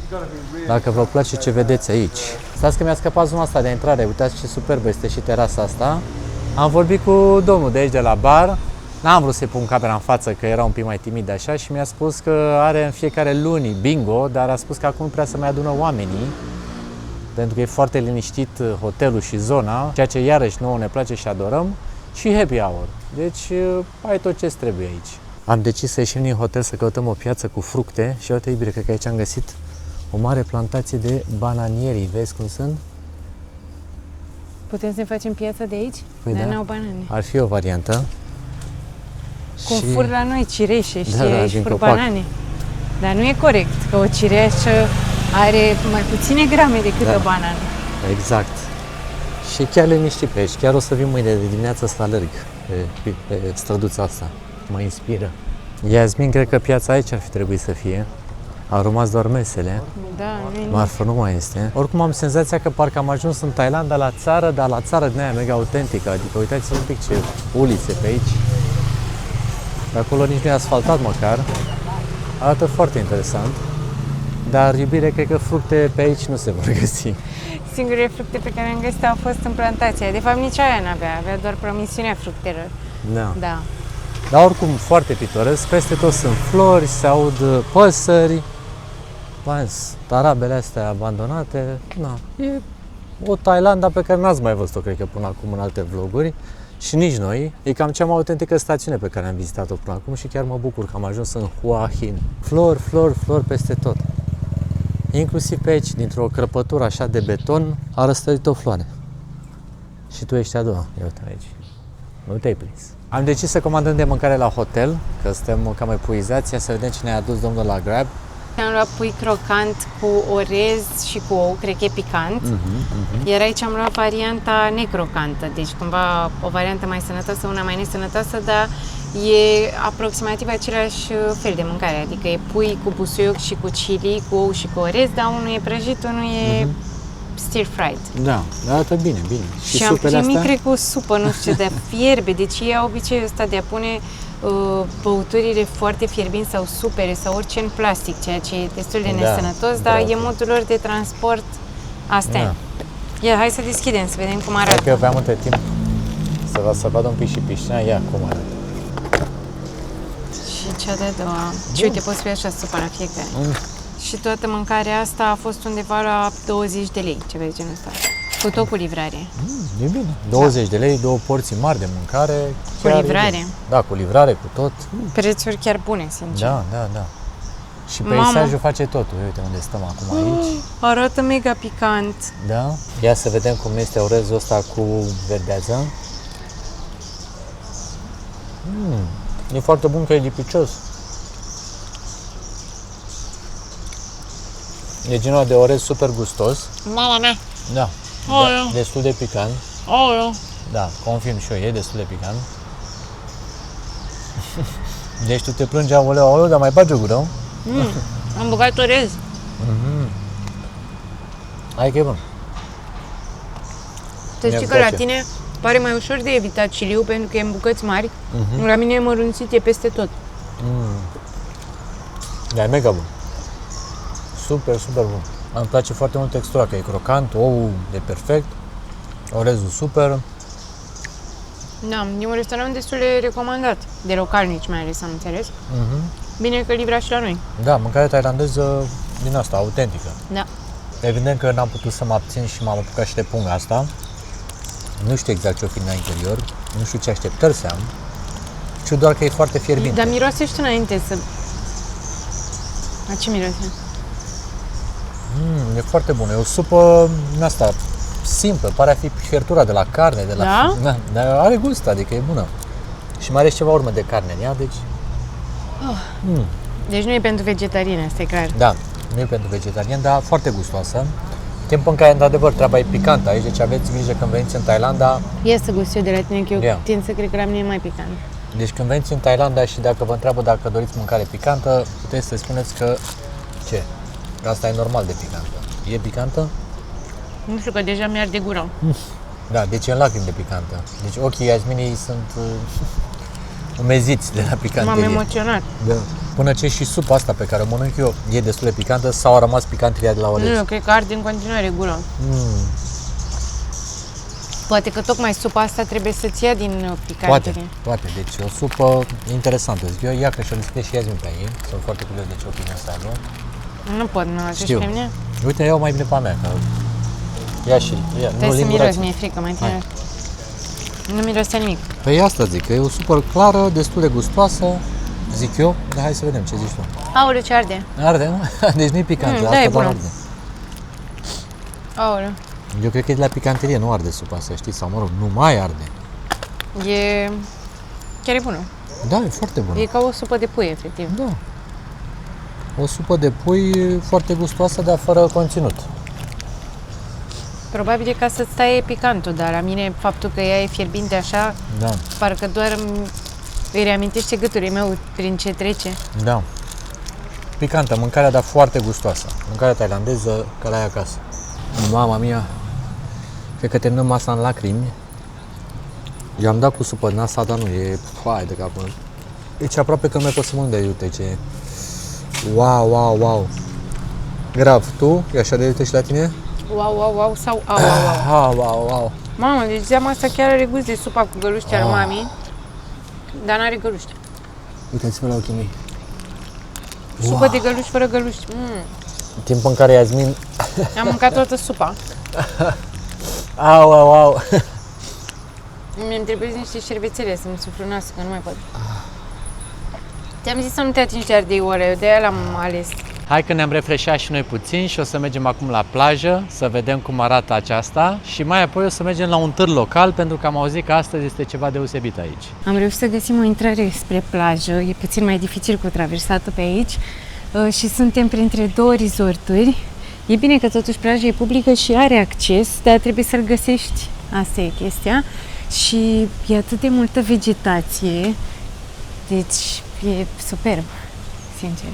Speaker 1: dacă vă place ce vedeți aici. Stați că mi-a scăpat zona asta de intrare, uitați ce superbă este și terasa asta. Am vorbit cu domnul de aici de la bar, n-am vrut să-i pun camera în față că era un pic mai timid așa și mi-a spus că are în fiecare luni bingo, dar a spus că acum nu prea să mai adună oamenii, pentru că e foarte liniștit hotelul și zona, ceea ce iarăși nouă ne place și adorăm, și happy hour. Deci ai tot ce trebuie aici. Am decis să ieșim din hotel să căutăm o piață cu fructe și uite, iubire, cred că aici am găsit o mare plantație de bananieri. Vezi cum sunt?
Speaker 2: Putem să facem piața de aici?
Speaker 1: Păi
Speaker 2: dar
Speaker 1: da.
Speaker 2: n-au banane.
Speaker 1: Ar fi o variantă.
Speaker 2: Cum fur la noi cireșe, știi,
Speaker 1: Da,
Speaker 2: aici
Speaker 1: din
Speaker 2: fur
Speaker 1: copac.
Speaker 2: banane. Dar nu e corect, că o cireașă are mai puține grame decât
Speaker 1: Da.
Speaker 2: o banană.
Speaker 1: Exact. Și chiar liniștit pe aici. Chiar o să vin mâine de dimineață să alerg pe străduța asta. Mă inspiră. Iasmin, cred că piața aici ar fi trebuit să fie. Au rămas doar mesele.
Speaker 2: Da, nu e nimic.
Speaker 1: Marfă nu mai este. Oricum am senzația că parcă am ajuns în Thailanda la țară, dar la țară din aia mega autentică. Adică uitați-vă un pic ce ulițe pe aici. Pe acolo nici nu e asfaltat măcar. Arată foarte interesant. Dar, iubire, cred că fructe pe aici nu se vor găsi.
Speaker 2: Singurele fructe pe care am găsit au fost în plantația. De fapt, nici aia n-avea, avea doar promisiunea fructelor.
Speaker 1: Da.
Speaker 2: Da.
Speaker 1: Dar oricum foarte pitoresc, peste tot sunt flori, se aud păsări, tarabele astea abandonate. Na, e o Thailanda pe care n-ați mai văzut-o, cred că, până acum în alte vloguri. Și nici noi. E cam cea mai autentică stațiune pe care am vizitat-o până acum și chiar mă bucur că am ajuns în Hua Hin. Flori, flori, flori peste tot. Inclusiv pe aici, dintr-o crăpătură așa de beton, a răstărit o floare. Și tu ești a doua. Ia uite aici. Nu te-ai prins. Am decis să comandăm de mâncare la hotel, că suntem cam epuizați, să vedem cine a adus domnul la Grab.
Speaker 2: Am luat pui crocant cu orez și cu ou, cred că e picant. Iar aici am luat varianta necrocantă, deci cumva o variantă mai sănătoasă, una mai nesănătoasă, dar e aproximativ același fel de mâncare, adică e pui cu busuioc și cu chili, cu ou și cu orez, dar unul e prăjit, unul e stir-fried.
Speaker 1: Da, arată bine, bine.
Speaker 2: Și am primit, cred că o supă, nu știu, de fierbe, deci ei au obiceiul ăsta de a pune băuturile foarte fierbinți sau supere sau orice în plastic, ceea ce e destul de nesănătos, dar e modul lor de transport astea. Ia, hai să deschidem, să vedem cum arată.
Speaker 1: Cred că aveam între timp să vadă un pic și piscina, ia cum arată.
Speaker 2: Și cea de-a doua. Și uite, poți fi așa supă la fiecare. Și toată mâncarea asta a fost undeva la 20 de lei, ceva de genul ăsta. Cu tot cu livrare.
Speaker 1: E bine. 20 de lei, două porții mari de mâncare.
Speaker 2: Cu livrare.
Speaker 1: Da, cu livrare, cu tot.
Speaker 2: Prețuri chiar bune, sincer.
Speaker 1: Da. Și peisajul face totul. Uite unde stăm acum aici.
Speaker 2: Arată mega picant.
Speaker 1: Da. Ia să vedem cum este orezul ăsta cu verdeață. E foarte bun că e lipicios. E genul de orez super gustos.
Speaker 2: Mama mea!
Speaker 1: Da. Destul de picant. Da, confirm și eu, e destul de picant. Deci tu te plângi, aoleu, dar mai bagi o gură.
Speaker 2: Am băgat orez.
Speaker 1: Hai că e bun.
Speaker 2: Să știi că la tine pare mai ușor de evitat chiliul pentru că e în bucăți mari. La mine e mărunțit, e peste tot.
Speaker 1: Da, e mega bun. Super, super bun. Îmi place foarte mult textura, că e crocant, ou e perfect, orezul super.
Speaker 2: Da, e un restaurant destul de recomandat, de localnici mai ales, am înțeles. Bine că livra și la noi.
Speaker 1: Da, mâncare thailandeză din asta, autentică.
Speaker 2: Da.
Speaker 1: Evident că n-am putut să mă abțin și m-am apucat și de punga asta. Nu știu exact ce o fi în interior, nu știu ce așteptări să am. Știu doar că e foarte fierbinte.
Speaker 2: Dar miroase și tu înainte să... La ce miroase?
Speaker 1: E foarte bună, e o supă din asta, simplă, pare a fi fiertura de la carne, de la...
Speaker 2: Da?
Speaker 1: Dar are gust, adică e bună. Și mai are și ceva urmă de carne în ea, deci...
Speaker 2: Deci nu e pentru vegetariani, asta e clar.
Speaker 1: Da, nu e pentru vegetarian, dar foarte gustoasă. Timp în care, într-adevăr, treaba e picantă aici, deci aveți grijă când veniți în Thailanda.
Speaker 2: Ia să gust eu de la tine, că eu
Speaker 1: Ia.
Speaker 2: tind să cred că la mine e mai picant.
Speaker 1: Deci când veniți în Thailanda și dacă vă întreabă dacă doriți mâncare picantă, puteți să spuneți că... Ce? Asta e normal de picantă. E picantă?
Speaker 2: Nu știu, că deja mi-arde gura.
Speaker 1: Da, deci e în lacrimi de picantă. Deci ochii Iasminei sunt umeziți de la
Speaker 2: M-am
Speaker 1: picanterie.
Speaker 2: emoționat.
Speaker 1: Da. Până ce și supa asta pe care o mănânc eu e destul de picantă sau a rămas picanteria de la
Speaker 2: Nu,
Speaker 1: Olex?
Speaker 2: eu cred că arde în continuare gura. Poate că tocmai supa asta trebuie să-ți ia din picanterie.
Speaker 1: Poate. Deci o supă interesantă, zic eu. Ia că și-o deschide și Iasmin pe ei. Sunt foarte curios de ce opinie să aibă.
Speaker 2: Nu pot, nu ajungi
Speaker 1: Știu.
Speaker 2: pe mine.
Speaker 1: Uite, iau mai bine pe a mea, că... Ia și... Ia,
Speaker 2: Trebuie să
Speaker 1: lingurați.
Speaker 2: miros, mi-e frică, mai tine. Nu mirosea nimic.
Speaker 1: Păi asta zic, că e o supă clară, destul de gustoasă, zic eu. Dar hai să vedem ce zici tu.
Speaker 2: Aoleu, ce arde.
Speaker 1: Arde, nu? Deci nu e picantă,
Speaker 2: Da,
Speaker 1: asta
Speaker 2: e
Speaker 1: doar
Speaker 2: bună.
Speaker 1: arde.
Speaker 2: Aoleu.
Speaker 1: Eu cred că e de la picanterie, nu arde supa asta, știi? Sau mă rog, nu mai arde.
Speaker 2: E... chiar e bună.
Speaker 1: Da, e foarte bună.
Speaker 2: E ca o supă de pui, efectiv.
Speaker 1: Da. O supă de pui foarte gustoasă, dar fără conținut.
Speaker 2: Probabil e ca să-ți taie picantul, dar la mine faptul că ea e fierbinte așa,
Speaker 1: Da,
Speaker 2: parcă doar îi reamintește gâtul meu prin ce trece.
Speaker 1: da. Picantă, mâncarea, dar foarte gustoasă. Mâncarea tailandeză, ca la ea acasă. Mama mia, cred că terminăm masa în lacrimi. I-am dat cu supă în asta, dar nu e... Hai de capul. Deci aproape că nu mai pot să mănânc de iute, ce... Wow, wow, wow. Grav, tu? E așa de iute și la tine?
Speaker 2: Wow, wow, wow sau au, au, au.
Speaker 1: Wow, wow, wow.
Speaker 2: Mamă, deci zeama asta chiar are gust de supa cu găluște al mami, dar n-are găluște.
Speaker 1: Uitați-vă la ochii mei.
Speaker 2: Supă de găluși fără găluși.
Speaker 1: Timp în care Iasmin...
Speaker 2: Am mâncat toată supa.
Speaker 1: Au, au, au.
Speaker 2: Mi-mi trebuie niște șervețele să-mi sufrunească, că nu mai pot. Te-am zis să nu te atingi de ardeiore, de aia l-am ales.
Speaker 1: Hai că ne-am refreșat și noi puțin și o să mergem acum la plajă să vedem cum arată aceasta și mai apoi o să mergem la un târg local pentru că am auzit că astăzi este ceva deosebit aici.
Speaker 2: Am reușit să găsim o intrare spre plajă, e puțin mai dificil cu traversatul pe aici și suntem printre două resorturi. E bine că totuși plaja e publică și are acces, dar trebuie să-l găsești, asta e chestia. Și e atât de multă vegetație, deci e superb, sincer.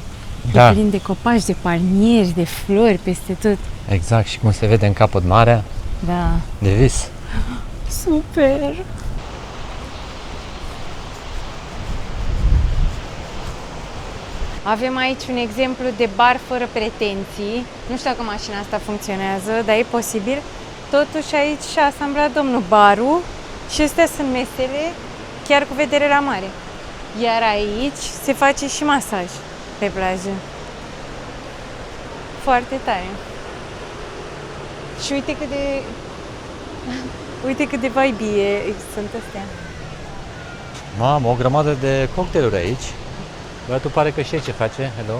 Speaker 1: Da.
Speaker 2: E plin de copaci, de palmieri, de flori peste tot.
Speaker 1: Exact, și cum se vede în capăt marea,
Speaker 2: Da,
Speaker 1: de vis.
Speaker 2: super! Avem aici un exemplu de bar fără pretenții. Nu știu dacă mașina asta funcționează, dar e posibil. Totuși aici și-a asamblat domnul barul și astea sunt mesele, chiar cu vedere la mare. Iar aici se face și masaj pe plajă. Foarte tare. Și uite cât de... uite cât de vibe sunt astea.
Speaker 1: Mamă, o grămadă de cocktailuri aici. Băiatul pare că știe ce face. Hello.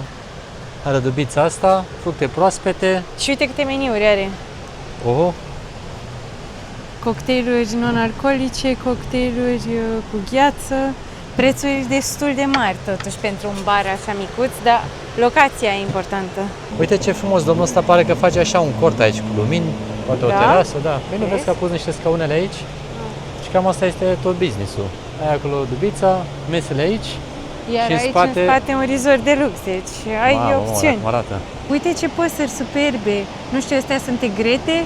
Speaker 1: Are dubița asta, fructe proaspete.
Speaker 2: Și uite câte meniuri are.
Speaker 1: Oho.
Speaker 2: Cocktailuri non-alcoolice, cocktailuri cu gheață, prețuri destul de mari totuși pentru un bar așa micuț, dar locația e importantă.
Speaker 1: Uite ce frumos, domnul ăsta pare că face așa un cort aici cu lumini, poate o
Speaker 2: Da?
Speaker 1: terasă, da. Păi nu
Speaker 2: Vezi?
Speaker 1: vezi că a pus niște scaunele aici? Și cam asta este tot business-ul. Ai acolo dubița, mesele aici.
Speaker 2: Iar
Speaker 1: Și în
Speaker 2: aici
Speaker 1: spate-
Speaker 2: în spate un resort de lux, deci ai opțiuni.
Speaker 1: Cum arată.
Speaker 2: Uite ce păsări superbe! Nu știu, astea sunt egrete,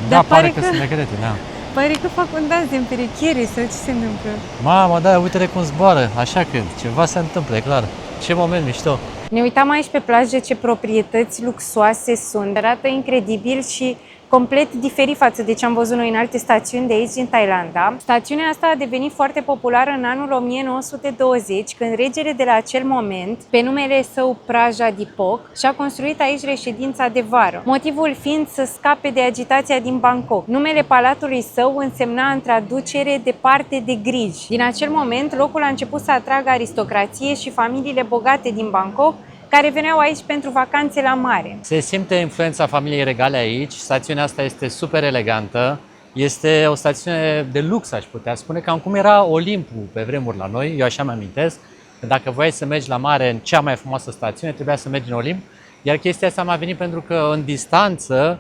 Speaker 1: Da,
Speaker 2: dar
Speaker 1: pare că sunt negrete, da.
Speaker 2: pare că fac un dans de împerechiere sau ce se întâmplă.
Speaker 1: Mamă, da, uite-le cum zboară, așa că ceva se întâmplă, e clar. Ce moment mișto.
Speaker 2: Ne uitam aici pe plajă ce proprietăți luxoase sunt. Arată incredibil și complet diferit față de ce am văzut noi în alte stațiuni de aici din Thailanda. Stațiunea asta a devenit foarte populară în anul 1920, când regele de la acel moment, pe numele său Praja Dipok, și-a construit aici reședința de vară, motivul fiind să scape de agitația din Bangkok. Numele palatului său însemna în traducere departe de griji. Din acel moment, locul a început să atragă aristocrație și familiile bogate din Bangkok, care veneau aici pentru vacanțe la mare.
Speaker 1: Se simte influența familiei regale aici, stațiunea asta este super elegantă, este o stațiune de lux, aș putea spune, cam cum era Olimpul pe vremuri la noi, eu așa mi-amintesc, că dacă voiai să mergi la mare în cea mai frumoasă stațiune, trebuia să mergi în Olimp, iar chestia asta m-a venit pentru că în distanță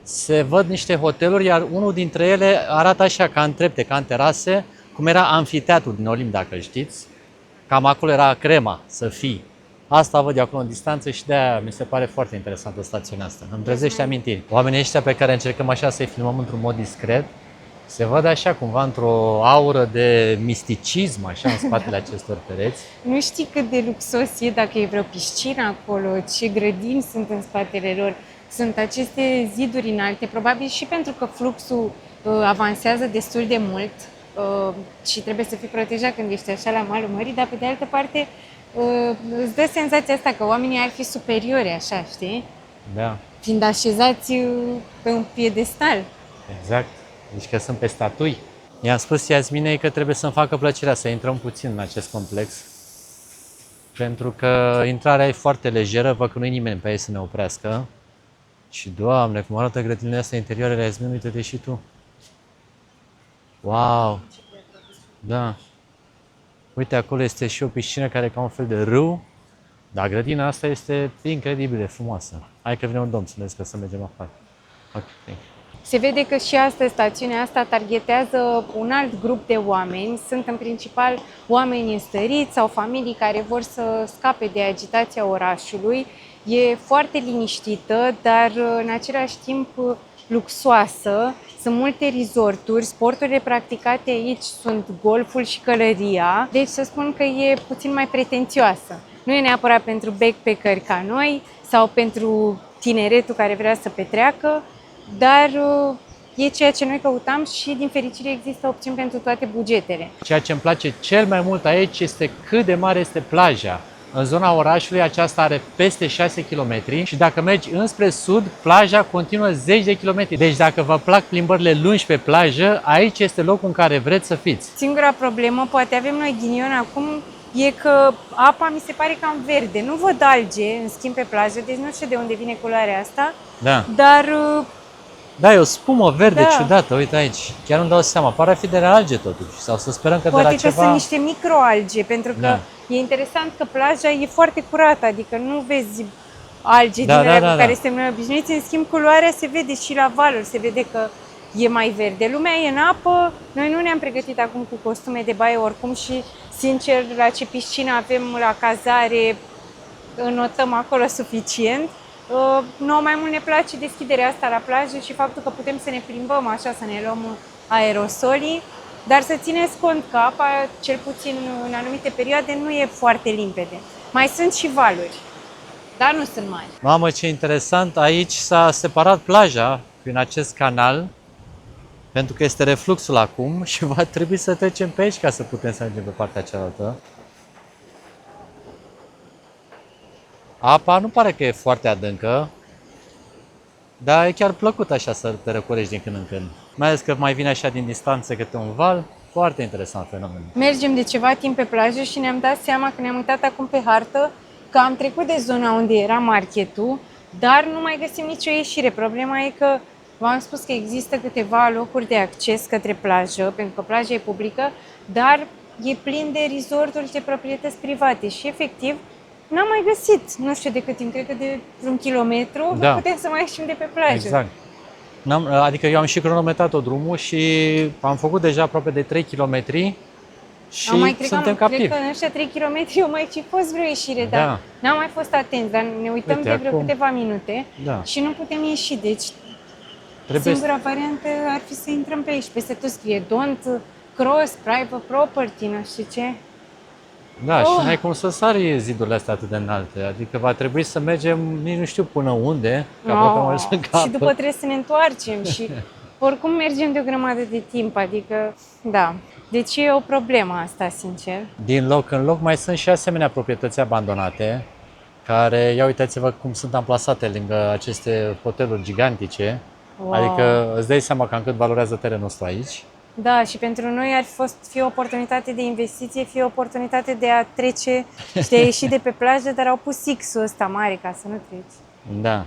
Speaker 1: se văd niște hoteluri, iar unul dintre ele arată așa ca în trepte, ca în terase, cum era amfiteatrul din Olimp, dacă știți. Cam acolo era crema, să fii. Asta văd eu acolo în distanță și de-aia mi se pare foarte interesantă stațiunea asta. Îmi trezește amintiri. Oamenii ăștia pe care încercăm așa să-i filmăm într-un mod discret, se văd așa cumva într-o aură de misticism așa în spatele acestor pereți.
Speaker 2: Nu știi cât de luxos e, dacă e vreo piscină acolo, ce grădini sunt în spatele lor. Sunt aceste ziduri înalte, probabil și pentru că fluxul avansează destul de mult și trebuie să fii protejat când ești așa la malul mării, dar pe de altă parte îți dă senzația asta că oamenii ar fi superiori, așa, știi?
Speaker 1: Da.
Speaker 2: Fiind așezați pe un piedestal.
Speaker 1: Exact. Deci că sunt pe statui. I-am spus Iasminei că trebuie să-mi facă plăcerea să intrăm puțin în acest complex. Pentru că intrarea e foarte lejeră, văd că nu e nimeni pe ei să ne oprească. Și, Doamne, cum arată grădinile astea interioarele, Iasmin, uite-te și tu. Wow! Da. Uite, acolo este și o piscină care e ca un fel de râu. Dar grădina asta este incredibil de frumoasă. Hai că vine un domn să ne zică să mergem afară. Okay.
Speaker 2: Se vede că și astăzi stațiunea asta targetează un alt grup de oameni. Sunt în principal oameni înstăriți sau familii care vor să scape de agitația orașului. E foarte liniștită, dar în același timp luxoasă. Sunt multe resorturi, sporturile practicate aici sunt golful și călăria. Deci să spun că e puțin mai pretențioasă. Nu e neapărat pentru backpackeri ca noi sau pentru tineretul care vrea să petreacă, dar e ceea ce noi căutam și din fericire există opțiuni pentru toate bugetele.
Speaker 1: Ceea ce îmi place cel mai mult aici este cât de mare este plaja. În zona orașului aceasta are peste 6 km și dacă mergi înspre sud, plaja continuă 10 de km. Deci dacă vă plac plimbările lungi pe plajă, aici este locul în care vreți să fiți.
Speaker 2: Singura problemă, poate avem noi ghinion acum, e că apa mi se pare cam verde. Nu văd alge, în schimb, pe plajă, deci nu știu de unde vine culoarea asta.
Speaker 1: Da.
Speaker 2: Dar
Speaker 1: Da, e o spumă verde
Speaker 2: da,
Speaker 1: ciudată, uite aici. Chiar nu dau seama, pare a fi de la alge totuși. Sau să sperăm că
Speaker 2: poate
Speaker 1: de la
Speaker 2: că
Speaker 1: ceva...
Speaker 2: sunt niște microalge, pentru că
Speaker 1: Da.
Speaker 2: e interesant că plaja e foarte curată, adică nu vezi alge
Speaker 1: Da,
Speaker 2: din alea
Speaker 1: da,
Speaker 2: cu
Speaker 1: da,
Speaker 2: care
Speaker 1: da.
Speaker 2: suntem noi obișnuiți, în schimb culoarea se vede și la valuri, se vede că e mai verde. Lumea e în apă, noi nu ne-am pregătit acum cu costume de baie oricum și, sincer, la ce piscină avem la cazare, înotăm acolo suficient. Nouă mai mult ne place deschiderea asta la plajă și faptul că putem să ne plimbăm așa, să ne luăm aerosolii, dar să țineți cont că apa, cel puțin în anumite perioade, nu e foarte limpede. Mai sunt și valuri, dar nu sunt mari.
Speaker 1: Mamă, ce interesant, aici s-a separat plaja prin acest canal, pentru că este refluxul acum și va trebui să trecem pe aici ca să putem să mergem pe partea cealaltă. Apa nu pare că e foarte adâncă, dar e chiar plăcut așa să te răcorești din când în când. Mai ales că mai vine așa din distanță câte un val, foarte interesant fenomen.
Speaker 2: Mergem de ceva timp pe plajă și ne-am dat seama, că ne-am uitat acum pe hartă, că am trecut de zona unde era marketul, dar nu mai găsim nicio ieșire. Problema e că v-am spus că există câteva locuri de acces către plajă, pentru că plaja e publică, dar e plin de resorturi de proprietăți private și efectiv n-am mai găsit, nu știu de cât timp, cred că de vreun kilometru,
Speaker 1: Da.
Speaker 2: putem să mai ieșim de pe plajă.
Speaker 1: Exact. Adică eu am și cronometrat-o drumul și am făcut deja aproape de 3 km și suntem captivi.
Speaker 2: Cred că în ăștia 3 km eu mai fi fost vreo ieșire,
Speaker 1: Da.
Speaker 2: dar n-am mai fost atenți, dar ne uităm
Speaker 1: Uite,
Speaker 2: de vreo
Speaker 1: acum-
Speaker 2: câteva minute
Speaker 1: Da.
Speaker 2: și nu putem ieși, deci
Speaker 1: Trebuie
Speaker 2: singura variantă ar fi să intrăm pe aici. Peste tot scrie don't cross private property, nu știu ce.
Speaker 1: Da, și
Speaker 2: Oh.
Speaker 1: n-ai cum să sari zidurile astea atât de înalte. Adică va trebui să mergem, nici nu știu până unde, că aproape am ajuns în capăt.
Speaker 2: Și după trebuie să ne întoarcem și oricum mergem de o grămadă de timp, adică da. Deci e o problemă asta, sincer.
Speaker 1: Din loc în loc mai sunt și asemenea proprietăți abandonate, care, ia uitați-vă cum sunt amplasate lângă aceste hoteluri gigantice.
Speaker 2: Wow.
Speaker 1: Adică îți dai seama cam cât valorează terenul ăsta aici.
Speaker 2: Da, și pentru noi ar fi o oportunitate de investiție, fi o oportunitate de a trece și de a ieși de pe plajă, dar au pus X-ul ăsta mare ca să nu treci.
Speaker 1: Da.
Speaker 2: Dar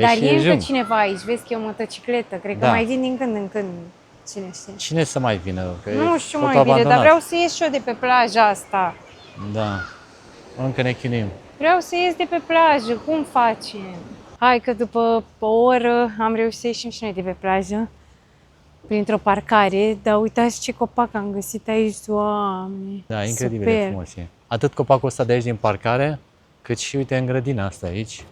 Speaker 1: Deși
Speaker 2: e încă
Speaker 1: jung.
Speaker 2: cineva aici, vezi că e o motocicletă, cred că
Speaker 1: Da.
Speaker 2: mai vin din când în când, cine știe.
Speaker 1: Cine să mai vină? Că
Speaker 2: Nu
Speaker 1: e
Speaker 2: știu,
Speaker 1: totul
Speaker 2: mai bine, dar
Speaker 1: abandonat.
Speaker 2: vreau să ies și eu de pe plaja asta.
Speaker 1: Da. Încă ne chinuim.
Speaker 2: Vreau să ies de pe plajă, cum facem? Hai că după o oră am reușit să ieșim și noi de pe plajă, printr-o parcare, dar uitați ce copac am găsit aici, Doamne!
Speaker 1: Da, incredibil de
Speaker 2: Super.
Speaker 1: frumos e. Atât copacul ăsta de aici din parcare, cât și uite în grădina asta aici.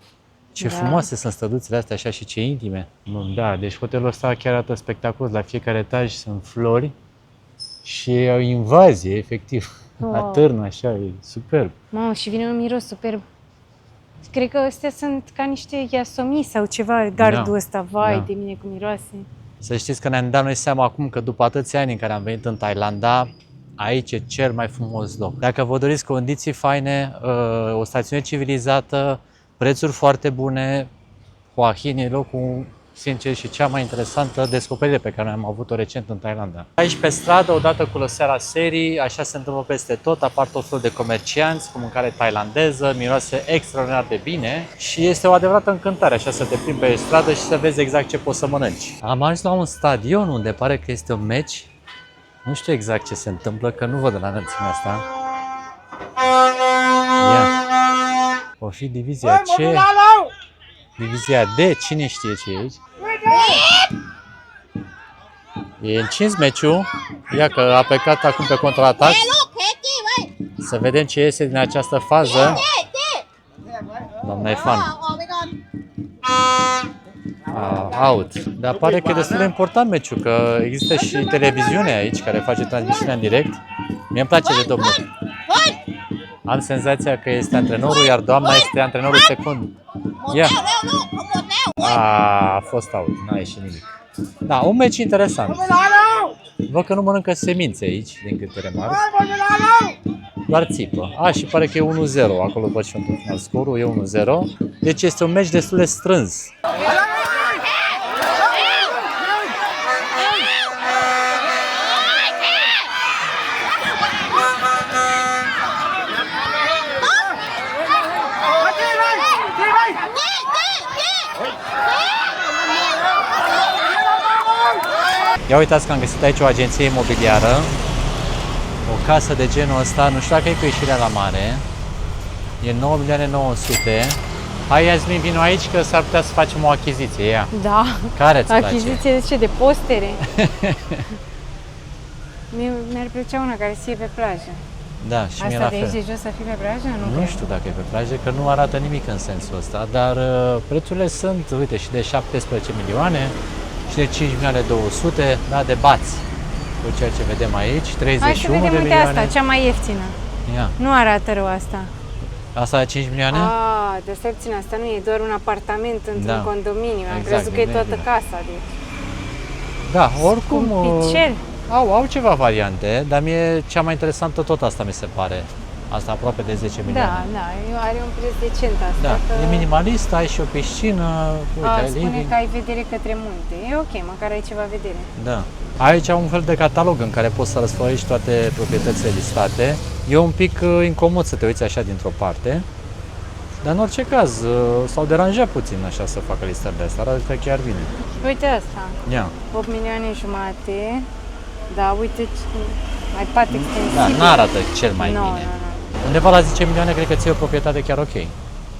Speaker 1: Ce
Speaker 2: Da.
Speaker 1: frumoase sunt străduțile astea așa și ce intime. Da, deci hotelul ăsta chiar arată spectaculos. La fiecare etaj sunt flori și e o invazie, efectiv.
Speaker 2: Wow.
Speaker 1: Atârnă așa, e superb.
Speaker 2: Mamă, și vine un miros superb. Cred că astea sunt ca niște iasomii sau ceva, gardul ăsta, vai
Speaker 1: Da.
Speaker 2: de mine cum miroase.
Speaker 1: Să știți că ne-am dat noi seama acum că după atâția ani în care am venit în Thailanda, aici e cel mai frumos loc. Dacă vă doriți condiții faine, o stațiune civilizată, prețuri foarte bune, Hua Hin e locul, sincer, și cea mai interesantă descoperire pe care am avut-o recent în Thailanda. Aici pe stradă, odată cu lăsarea serii, așa se întâmplă peste tot, apar tot felul de comercianți cu mâncare thailandeză, miroase extraordinar de bine și este o adevărată încântare așa să te plimbi pe stradă și să vezi exact ce poți să mănânci. Am ajuns la un stadion unde pare că este un meci. Nu știu exact ce se întâmplă, că nu văd de la înălțimea asta. Ia. O fi divizia C, divizia D, cine știe ce e aici? E încins meciul. Ia că a plecat acum pe contraatac. Să vedem ce iese din această fază. Doamna e fan. Out. Dar pare că e destul de important meciul, că există și televiziune aici care face transmisiunea în direct. Mie îmi place de domnul. Am senzația că este antrenorul, iar doamna este antrenorul secund. Ia. A fost out, n-a ieșit nimic. Da, un meci interesant. Văd că nu mănâncă semințe aici, din câte remarc. Doar țipă. Și pare că e 1-0, acolo văd și într-un final scorul, e 1-0. Deci este un meci destul de strâns. Ia uitați că am găsit aici o agenție imobiliară, o casă de genul ăsta, nu știu dacă e cu ieșirea la mare, e 9.900.000. Hai, Iasmin, vino aici că s-ar putea să facem o achiziție, ia.
Speaker 2: Da,
Speaker 1: Care îți place?
Speaker 2: achiziție de ce? De postere? Mi-ar plăcea una care să fie pe plajă.
Speaker 1: Da, și mie
Speaker 2: Asta
Speaker 1: la
Speaker 2: de aici
Speaker 1: fel.
Speaker 2: de jos să fie pe plajă? Nu
Speaker 1: Nu
Speaker 2: cred.
Speaker 1: știu dacă e pe plajă, că nu arată nimic în sensul ăsta, dar prețurile sunt, uite, și de 17 milioane, și de 5.200.000, da, de bați. Cu ceea ce vedem aici, 31
Speaker 2: Hai să vedem,
Speaker 1: de
Speaker 2: uite
Speaker 1: milioane.
Speaker 2: asta, cea mai ieftină.
Speaker 1: Ia.
Speaker 2: Nu arată rău asta.
Speaker 1: Asta de 5 milioane?
Speaker 2: De să țin, asta nu e doar un apartament într-un
Speaker 1: Da.
Speaker 2: condominiu. Am
Speaker 1: Exact,
Speaker 2: crezut că e toată
Speaker 1: gândește-te.
Speaker 2: casa. Deci.
Speaker 1: Da, oricum
Speaker 2: Scumpicel.
Speaker 1: au ceva variante, dar mie cea mai interesantă tot asta mi se pare. Asta aproape de 10 milioane.
Speaker 2: Da, are un preț decent asta.
Speaker 1: Da,
Speaker 2: că...
Speaker 1: e minimalist, ai și o piscină, uite, ai
Speaker 2: spune
Speaker 1: living.
Speaker 2: că ai vedere către munte. E ok, măcar ai ceva vedere.
Speaker 1: Da. Aici am un fel de catalog în care poți să răsfoiești toate proprietățile listate. E un pic incomod să te uiți așa dintr-o parte, dar în orice caz s-au deranjat puțin așa să facă listările astea, arată chiar bine.
Speaker 2: Uite asta,
Speaker 1: Ia.
Speaker 2: 8 milioane jumate. Da, uite, mai pat extensibil.
Speaker 1: Da, n-arată cel mai
Speaker 2: Nu,
Speaker 1: bine.
Speaker 2: nu.
Speaker 1: Undeva la 10 milioane cred că ții o proprietate chiar ok.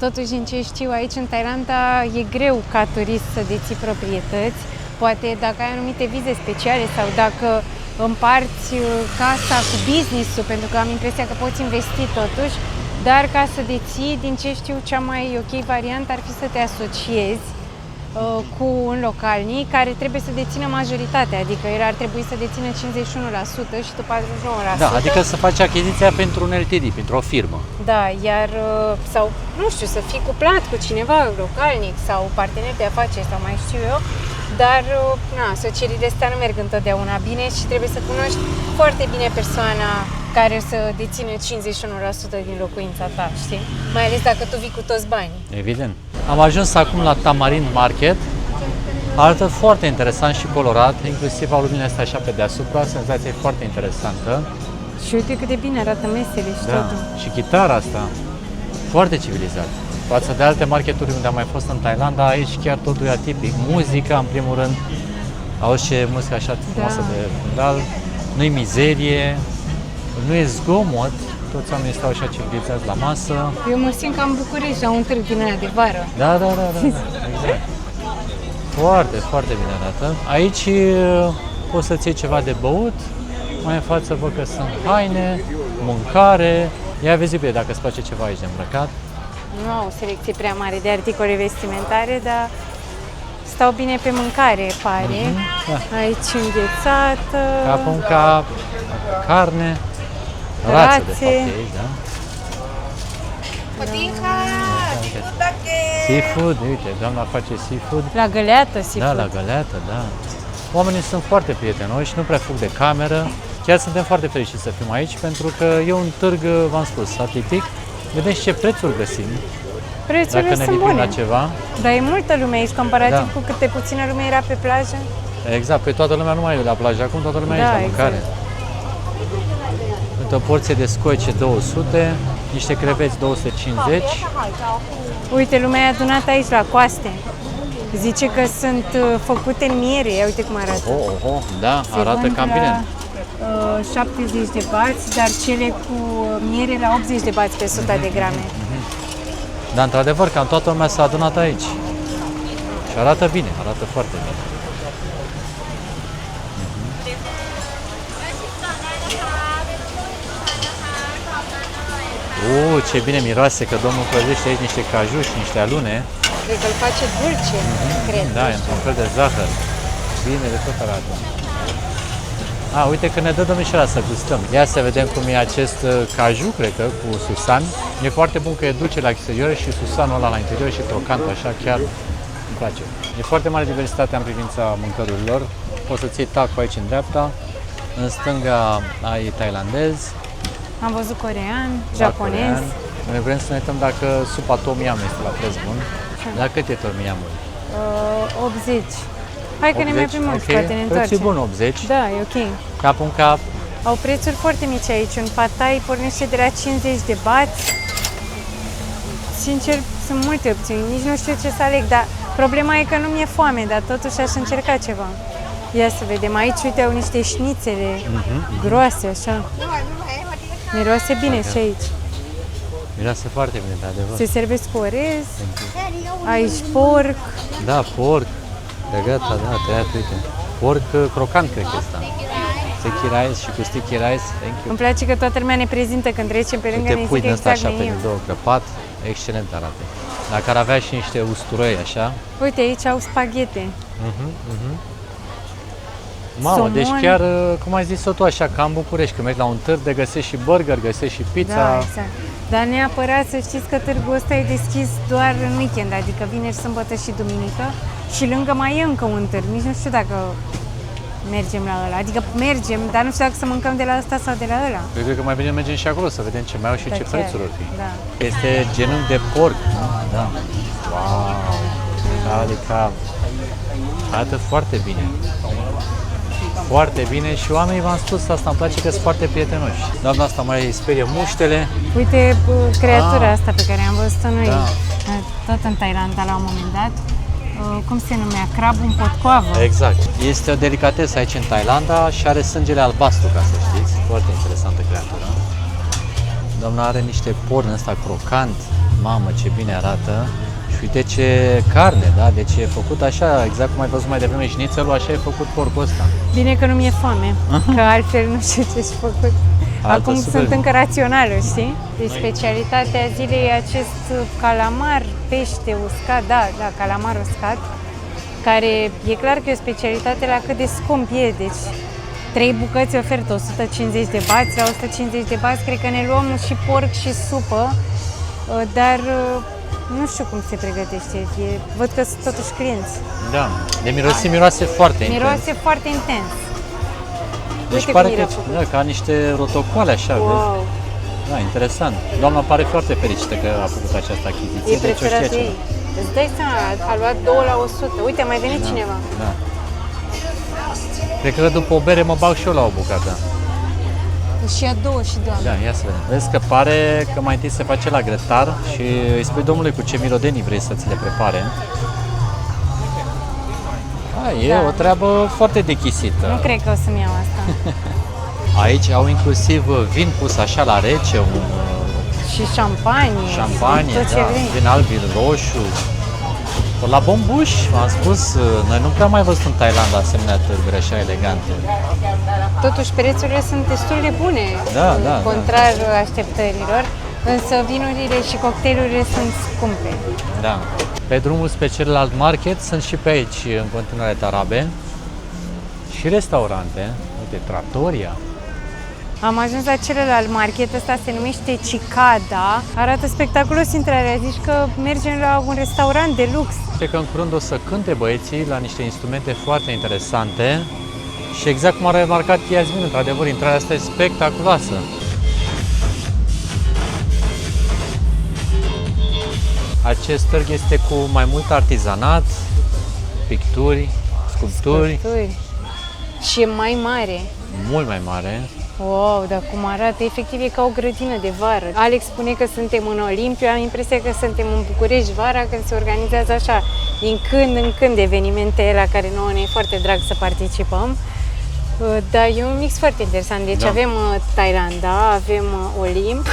Speaker 2: Totuși, din ce știu aici în Thailanda, e greu ca turist să deții proprietăți. Poate dacă ai anumite vize speciale sau dacă împarți casa cu business-ul, pentru că am impresia că poți investi totuși, dar ca să deții, din ce știu, cea mai ok variantă ar fi să te asociezi cu un localnic care trebuie să dețină majoritatea, adică el ar trebui să dețină 51% și tu 49%.
Speaker 1: Da, adică să faci achiziția pentru un LTD, pentru o firmă.
Speaker 2: Da, iar, sau, nu știu, să fii cuplat cu cineva localnic sau partener de afaceri sau mai știu eu, dar, asocierile astea nu merg întotdeauna bine și trebuie să cunoști foarte bine persoana care să dețină 51% din locuința ta, știi? Mai ales dacă tu vii cu toți banii.
Speaker 1: Evident. Am ajuns acum la Tamarind Market. Arată foarte interesant și colorat, inclusiv au luminile astea așa pe deasupra, senzația e foarte interesantă.
Speaker 2: Și uite cât de bine arată mesele și
Speaker 1: Da.
Speaker 2: totul.
Speaker 1: Și chitara asta, foarte civilizat. Față de alte marketuri unde am mai fost în Thailanda, aici chiar totul e atipic. Muzica, în primul rând, auzi ce muzică așa frumoasă de fundal, nu-i mizerie, nu e zgomot, toți oamenii stau așa civilizați la masă.
Speaker 2: Eu mă simt ca în București, la un târg din aia de vară.
Speaker 1: Da, exact. Foarte, foarte bine arată. Aici poți să-ți iei ceva de băut, mai în față văd că sunt haine, mâncare. Ia vezi bine dacă îți place ceva aici de îmbrăcat.
Speaker 2: Nu au o selecție prea mare de articole vestimentare, dar stau bine pe mâncare, pare.
Speaker 1: Da.
Speaker 2: Aici înghețată,
Speaker 1: Cap în cap, carne, rațe de
Speaker 2: Rațe.
Speaker 1: fapt e aici, da? Seafood, uite, doamna face seafood.
Speaker 2: la găleată,
Speaker 1: Da,
Speaker 2: seafood.
Speaker 1: la găleată, da. Oamenii sunt foarte prietenoși, nu prea fug de cameră. Chiar suntem foarte fericiți să fim aici pentru că e un târg, v-am spus, atipic. Vedem și ce prețuri găsim,
Speaker 2: Prețurile
Speaker 1: dacă ne
Speaker 2: sunt
Speaker 1: lipim
Speaker 2: bune.
Speaker 1: la ceva.
Speaker 2: Dar e multă lume aici, comparativ
Speaker 1: Da.
Speaker 2: cu câte puțină lume era pe plajă.
Speaker 1: Exact, pe toată lumea nu mai e la plajă, acum toată lumea e
Speaker 2: Da,
Speaker 1: aici la mâncare. Uite, o porție de scoice 200, niște creveți 250.
Speaker 2: Uite, lumea e adunată aici la coaste. Zice că sunt făcute în miere, ia uite cum arată.
Speaker 1: Da,
Speaker 2: Se
Speaker 1: arată
Speaker 2: vând
Speaker 1: cam
Speaker 2: la,
Speaker 1: bine.
Speaker 2: 70 de bați, dar cele cu miere la 80 de bați pe 100 de grame.
Speaker 1: Dar într-adevăr, cam toată lumea s-a adunat aici. Și arată bine, arată foarte bine. Ce bine miroase că domnul prăjește aici niște caju și niște alune.
Speaker 2: Cred că îl face dulce, cred.
Speaker 1: Da, e într-un fel de zahăr. Bine de tot arată. Uite că ne dă domnișoara să gustăm. Ia să vedem cum e acest caju, cred că, cu susan. E foarte bun că e dulce la exterior și susanul ăla la interior și crocant, așa, chiar îmi place. E foarte mare diversitatea în privința mâncărurilor. Poți să-ți iei taco aici în dreapta, în stânga ai tailandez,
Speaker 2: Am văzut corean,
Speaker 1: la
Speaker 2: japonez.
Speaker 1: corean. Noi vrem să ne uităm dacă supa tom yum este la preț bun. La cât e tom yum-ul?
Speaker 2: 80. Hai că ne mergem mult,
Speaker 1: ok.
Speaker 2: poate ne
Speaker 1: Prețul
Speaker 2: întoarcem.
Speaker 1: e bun, 80.
Speaker 2: Da, e ok.
Speaker 1: Cap în cap.
Speaker 2: Au prețuri foarte mici aici. Un patai pornește de la 50 de bați. Sincer, sunt multe opțiuni. Nici nu știu ce să aleg, dar problema e că nu mi-e foame, dar totuși aș încerca ceva. Ia să vedem. Aici, uite, au niște șnițele groase, așa. Miroase bine și aici.
Speaker 1: Miroase foarte bine, de adevăr.
Speaker 2: Se servesc cu orez. Aici porc.
Speaker 1: Da, porc. De gata, da, tăiat, uite. Porc crocant, cred că ăsta. Sticky rice și cu sticky rice, thank you.
Speaker 2: Îmi place că toată lumea ne prezintă când trecem pe lângă,
Speaker 1: Uite,
Speaker 2: ne
Speaker 1: pui
Speaker 2: zic
Speaker 1: din ăsta
Speaker 2: exact
Speaker 1: așa pe
Speaker 2: meniu.
Speaker 1: din două crăpat, excelent arată. Dacă ar avea și niște usturoi așa.
Speaker 2: Uite, aici au spaghete.
Speaker 1: Mamă,
Speaker 2: Somon.
Speaker 1: deci chiar, cum ai zis-o tu așa, ca în București, când mergi la un târg de găsești și burger, găsești și pizza.
Speaker 2: Da, exact. Dar neapărat să știți că târgul ăsta e deschis doar în weekend, adică vineri, sâmbătă și duminică. Și lângă mai e încă un târg, nici nu știu dacă mergem la ăla. Adică mergem, dar nu știu dacă să mâncăm de la ăsta sau de la ăla.
Speaker 1: Eu cred că mai bine mergem și acolo să vedem ce mai au și
Speaker 2: Da,
Speaker 1: ce
Speaker 2: chiar.
Speaker 1: prețuri or fi.
Speaker 2: Da.
Speaker 1: Este genunchi de porc, nu? Da. Wow! Adică arată foarte bine. Foarte bine și oamenii, v-am spus asta, îmi place că sunt foarte prietenoși. Doamna asta mai sperie muștele.
Speaker 2: Uite creatura asta pe care am văzut-o noi,
Speaker 1: Da.
Speaker 2: tot în Thailanda la un moment dat. Cum se numea? Crabul în potcoavă.
Speaker 1: Exact. Este o delicatesă aici în Thailanda și are sângele albastru, ca să știți. Foarte interesantă creatură. Doamna are niște porn ăsta crocant. Mamă, ce bine arată. Și uite ce carne, da? Deci e făcut așa, exact cum ai văzut mai devreme șnițelul, așa e făcut porcul ăsta.
Speaker 2: Bine că nu mi-e foame, că altfel nu știu ce-și făcut.
Speaker 1: Arată
Speaker 2: Acum
Speaker 1: super
Speaker 2: sunt
Speaker 1: bine.
Speaker 2: încă rațională, știi? Deci specialitatea zilei e acest calamar, pește uscat, da, calamar uscat, care e clar că e o specialitate la cât de scump e, deci 3 bucăți ofertă 150 de bați, la 150 de bați cred că ne luăm și porc și supă, dar nu știu cum se pregătește, văd că sunt totuși clienți.
Speaker 1: Da, de miroase foarte intens.
Speaker 2: Miroase foarte intens.
Speaker 1: Deci
Speaker 2: Uite
Speaker 1: pare
Speaker 2: cum
Speaker 1: că,
Speaker 2: era făcut.
Speaker 1: da, ca niște rotocoale așa, vezi? Da, interesant. Doamna pare foarte fericită că a făcut această achiziție.
Speaker 2: E
Speaker 1: deci o știe
Speaker 2: prețioasă
Speaker 1: ceva.
Speaker 2: ei. Îți dai seama, a luat 2 la 100. Uite, a mai venit cineva.
Speaker 1: Da. Cred că după o bere mă bag și eu la o bucată.
Speaker 2: Și a 2 și doamne.
Speaker 1: Da, ia să vedem. Vezi că pare că mai întâi se face la grătar și îi spui domnului cu ce mirodenii vrei să ți le prepare. E o treabă foarte dechisită.
Speaker 2: Nu cred că o să-mi iau asta.
Speaker 1: Aici au inclusiv vin pus așa la rece, un
Speaker 2: Și șampanie.
Speaker 1: șampanie,
Speaker 2: tot ce
Speaker 1: da,
Speaker 2: vrei.
Speaker 1: vin alb, vin roșu. La bombuș, v-am spus, noi nu prea mai văzut în Thailanda asemenea târguri așa elegante.
Speaker 2: Totuși, prețurile sunt destul de bune,
Speaker 1: Da.
Speaker 2: contrar așteptărilor, însă vinurile și cocktailurile sunt scumpe.
Speaker 1: Da. Pe drumul spre celălalt market sunt și pe aici în continuare tarabe și restaurante. Uite, Trattoria.
Speaker 2: Am ajuns la celălalt market, ăsta se numește Cicada. Arată spectaculos intrarea, zici că mergem la un restaurant de lux.
Speaker 1: Cred că în curând o să cânte băieții la niște instrumente foarte interesante și exact cum a remarcat Iasmin, într-adevăr, intrarea asta e spectaculoasă. Acest târg este cu mai mult artizanat, picturi, sculpturi,
Speaker 2: Și e mai mare.
Speaker 1: mult mai mare.
Speaker 2: Wow, dar cum arată, efectiv e ca o grădină de vară. Alex spune că suntem în Olimpiu, am impresia că suntem în București vara când se organizează așa, din când în când evenimente la care nouă ne e foarte drag să participăm. Dar e un mix foarte interesant, deci
Speaker 1: Da.
Speaker 2: avem Thailanda, avem Olimp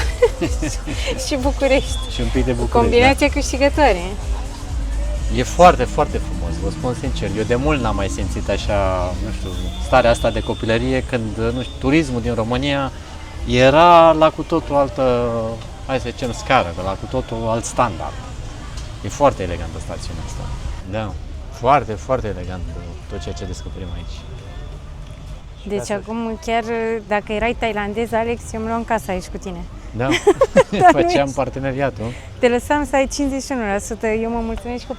Speaker 2: și București.
Speaker 1: Și un pic de București.
Speaker 2: Combinație câștigătoare.
Speaker 1: Da. E foarte, foarte frumos, vă spun sincer. Eu de mult n-am mai simțit așa, nu știu, starea asta de copilărie când, nu știu, turismul din România era la cu totul altă, hai să zicem, scară, la cu totul alt standard. E foarte elegantă stațiunea asta. Da, foarte, foarte elegant tot ceea ce descoperim aici.
Speaker 2: Deci
Speaker 1: Asta
Speaker 2: acum chiar dacă erai tailandez, Alex, eu îmi luam casa aici cu tine.
Speaker 1: Da,
Speaker 2: nu
Speaker 1: făceam
Speaker 2: ești.
Speaker 1: parteneriatul.
Speaker 2: Te lăsam să ai 51%, eu mă mulțumesc cu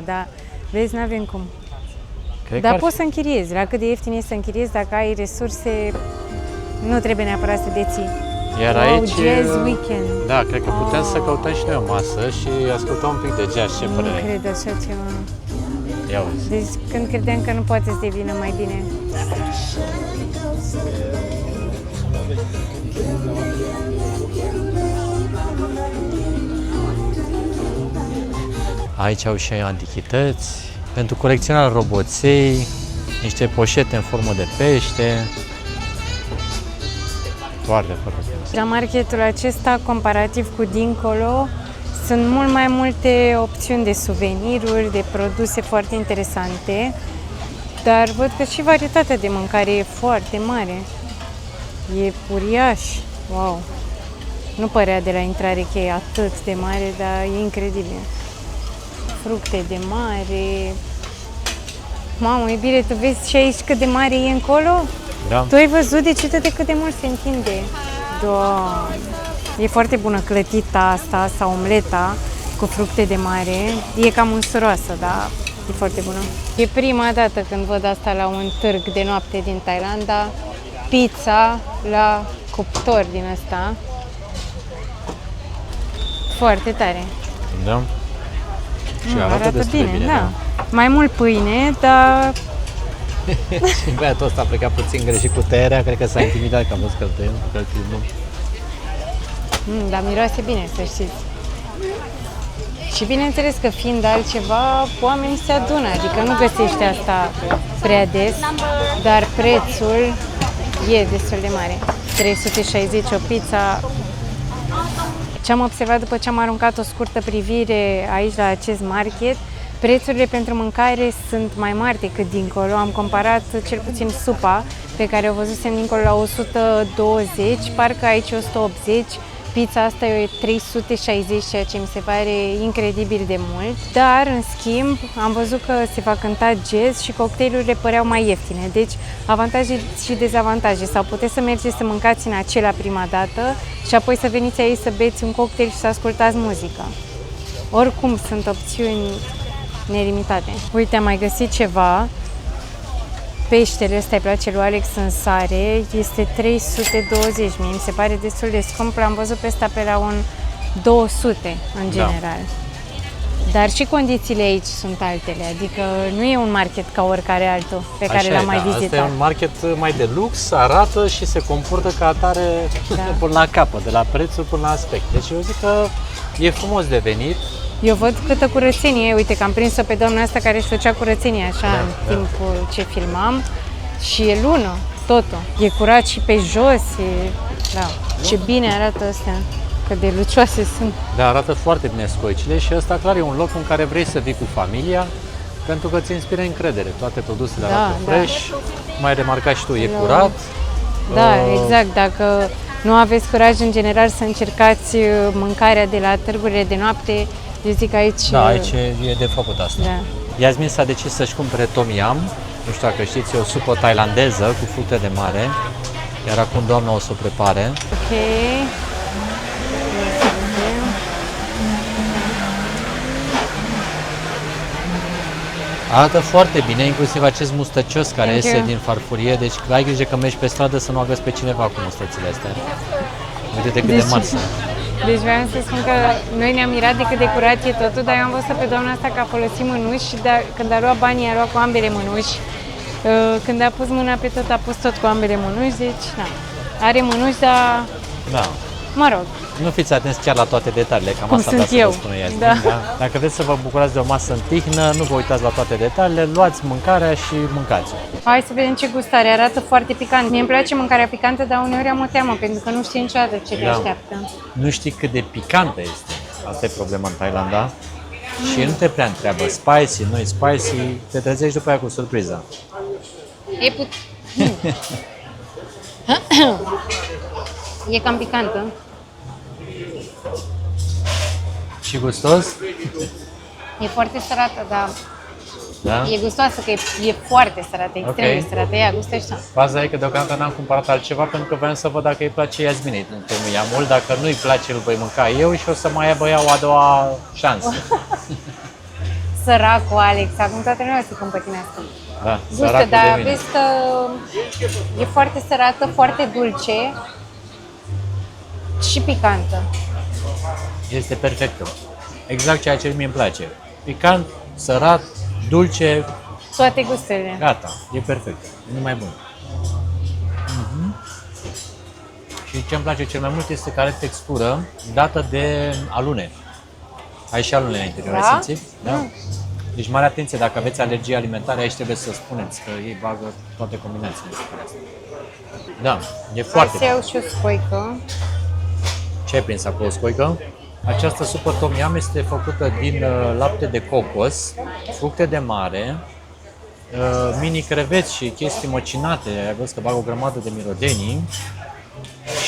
Speaker 2: 49%, dar vezi, n-avem cum.
Speaker 1: Cred
Speaker 2: Dar
Speaker 1: că ar
Speaker 2: poți să închiriezi, la cât de ieftin e să închiriezi, dacă ai resurse, nu trebuie neapărat să deții.
Speaker 1: Iar
Speaker 2: Wow,
Speaker 1: aici,
Speaker 2: jazz weekend.
Speaker 1: da, cred că putem să căutăm și noi o masă și ascultăm un pic de jazz, ce
Speaker 2: Nu
Speaker 1: părere ai?
Speaker 2: cred așa ceva.
Speaker 1: Ia uzi.
Speaker 2: Deci când credeam că nu poate să devină mai bine.
Speaker 1: Aici au și antichități, pentru colecționarea roboței, niște poșete în formă de pește. Foarte, foarte frumos.
Speaker 2: La marketul acesta, comparativ cu dincolo, sunt mult mai multe opțiuni de suveniruri, de produse foarte interesante, dar văd că și varietatea de mâncare e foarte mare. E uriaș. Wow! Nu părea de la intrare că e atât de mare, dar e incredibil. Fructe de mare. Mamă, e bine, tu vezi și aici cât de mare e încolo?
Speaker 1: Da?
Speaker 2: Tu ai văzut de ce de cât de mult se întinde? Doamne! E foarte bună clătita asta sau omleta cu fructe de mare. E cam unsuroasă, dar e foarte bună. E prima dată când văd asta la un târg de noapte din Thailanda. Pizza la cuptor din asta. Foarte tare.
Speaker 1: Da? Și arată destul de bine,
Speaker 2: da. Mai mult pâine, dar
Speaker 1: Și băiatul ăsta a plecat puțin greșit cu tăierea, cred că s-a intimidat că am văzut că tăiem, că îl filmăm.
Speaker 2: dar miroase bine, să știți. Și bineînțeles că fiind altceva, oamenii se adună, adică nu găsești asta prea des, dar prețul e destul de mare. 360 o pizza. Ce am observat după ce am aruncat o scurtă privire aici la acest market, prețurile pentru mâncare sunt mai mari decât dincolo. Am comparat cel puțin supa pe care o văzusem dincolo la 120, parcă aici 180. Pizza asta e 360, ceea ce mi se pare incredibil de mult. Dar, în schimb, am văzut că se va cânta jazz și cocktailurile păreau mai ieftine. Deci, avantaje și dezavantaje. Sau puteți să mergeți să mâncați în acelea prima dată și apoi să veniți aici să beți un cocktail și să ascultați muzica. Oricum, sunt opțiuni nelimitate. Uite, am mai găsit ceva. Peștele ăsta îi place lui Alex în sare, este 320, mie mi se pare destul de scump, l-am văzut pe ăsta pe la un 200 în general. Dar și condițiile aici sunt altele, adică nu e un market ca oricare altul pe care l-am mai vizitat.
Speaker 1: Asta e un market mai de lux, arată și se comportă ca atare până la capăt, de la prețuri până la aspect. Deci eu zic că e frumos de venit.
Speaker 2: Eu văd câtă curățenie e, uite că am prins-o pe doamna asta care își făcea curățenie așa în timpul ce filmam și e lună, totul. E curat și pe jos, da. Ce bine arată astea, cât de lucioase sunt.
Speaker 1: Da, arată foarte bine scoicile și ăsta clar e un loc în care vrei să vii cu familia pentru că ți inspiră încredere. Toate produsele arată fresh, mai remarcat și tu, e curat.
Speaker 2: Da, exact. Dacă nu aveți curaj în general să încercați mâncarea de la târgurile de noapte, eu zic că aici...
Speaker 1: Da, aici e de făcut asta.
Speaker 2: Da.
Speaker 1: Yasmin s-a decis să-și cumpere tom yum. Nu știu dacă știți, e o supă tailandeză cu fructe de mare. Iar acum doamna o să o prepare.
Speaker 2: Ok.
Speaker 1: Arată foarte bine, inclusiv acest mustăcios care iese din farfurie. Deci ai grijă că mergi pe stradă să nu agăți pe cineva cu mustățile astea. Uite-te cât de mari sunt.
Speaker 2: Deci vreau să spun că noi ne-am mirat de cât de curat e totul, dar eu am văzut pe doamna asta că a folosit mânuși și când a luat banii, a luat cu ambele mânuși. Când a pus mâna pe tot, a pus tot cu ambele mânuși, deci na. Are mânuși, dar mă rog.
Speaker 1: Nu fiți atenți chiar la toate detaliile, cam
Speaker 2: Cum
Speaker 1: asta
Speaker 2: sunt
Speaker 1: vreau
Speaker 2: eu.
Speaker 1: să vă spun Yasmin.
Speaker 2: Da.
Speaker 1: Da? Dacă vreți să vă bucurați de o masă în tihnă, nu vă uitați la toate detaliile, luați mâncarea și mâncați.
Speaker 2: Hai să vedem ce gustare, arată foarte picant. Mie îmi place mâncarea picantă, dar uneori am o teamă, pentru că nu știi niciodată ce te așteaptă.
Speaker 1: Nu știi cât de picantă este. Asta e problema în Thailanda. Și nu te prea întreabă spicy, nu-i spicy, te trezești după aia cu surpriza.
Speaker 2: E E cam picantă.
Speaker 1: Și gustos?
Speaker 2: E foarte sărată, dar
Speaker 1: Da?
Speaker 2: e gustoasă, că e foarte sărată, extrem de sărată. Ia, gustă-și.
Speaker 1: Faza e că deocamdată n-am cumpărat altceva pentru că vreau să văd dacă îi place Yasminei. Nu ia mult, dacă nu îi place, îl voi mânca eu și o să mai aibă ea o a doua șansă.
Speaker 2: Săracul Alex, acum toată lumea se compătinească.
Speaker 1: Da,
Speaker 2: Gustă,
Speaker 1: săracul
Speaker 2: dar
Speaker 1: de mine.
Speaker 2: vezi că e foarte sărată, foarte dulce și picantă.
Speaker 1: Este perfectă. Exact ceea ce mie îmi place. Picant, sărat, dulce,
Speaker 2: Toate gusturile.
Speaker 1: gata, e perfect. E numai bun. Și ce îmi place cel mai mult este că are textură dată de alune. Ai și alune la interior,
Speaker 2: Da?
Speaker 1: ai simțit? Da. Deci mare atenție, dacă aveți alergie alimentare, aici trebuie să spuneți că ei bagă toate combinațiile. Da, e foarte
Speaker 2: Hai să
Speaker 1: bun.
Speaker 2: iau și o scoică.
Speaker 1: Ce ai prins acolo, scoică? Această supă tom yum este făcută din lapte de cocos, fructe de mare, mini creveți și chestii măcinate, ai văzut că bag o grămadă de mirodenii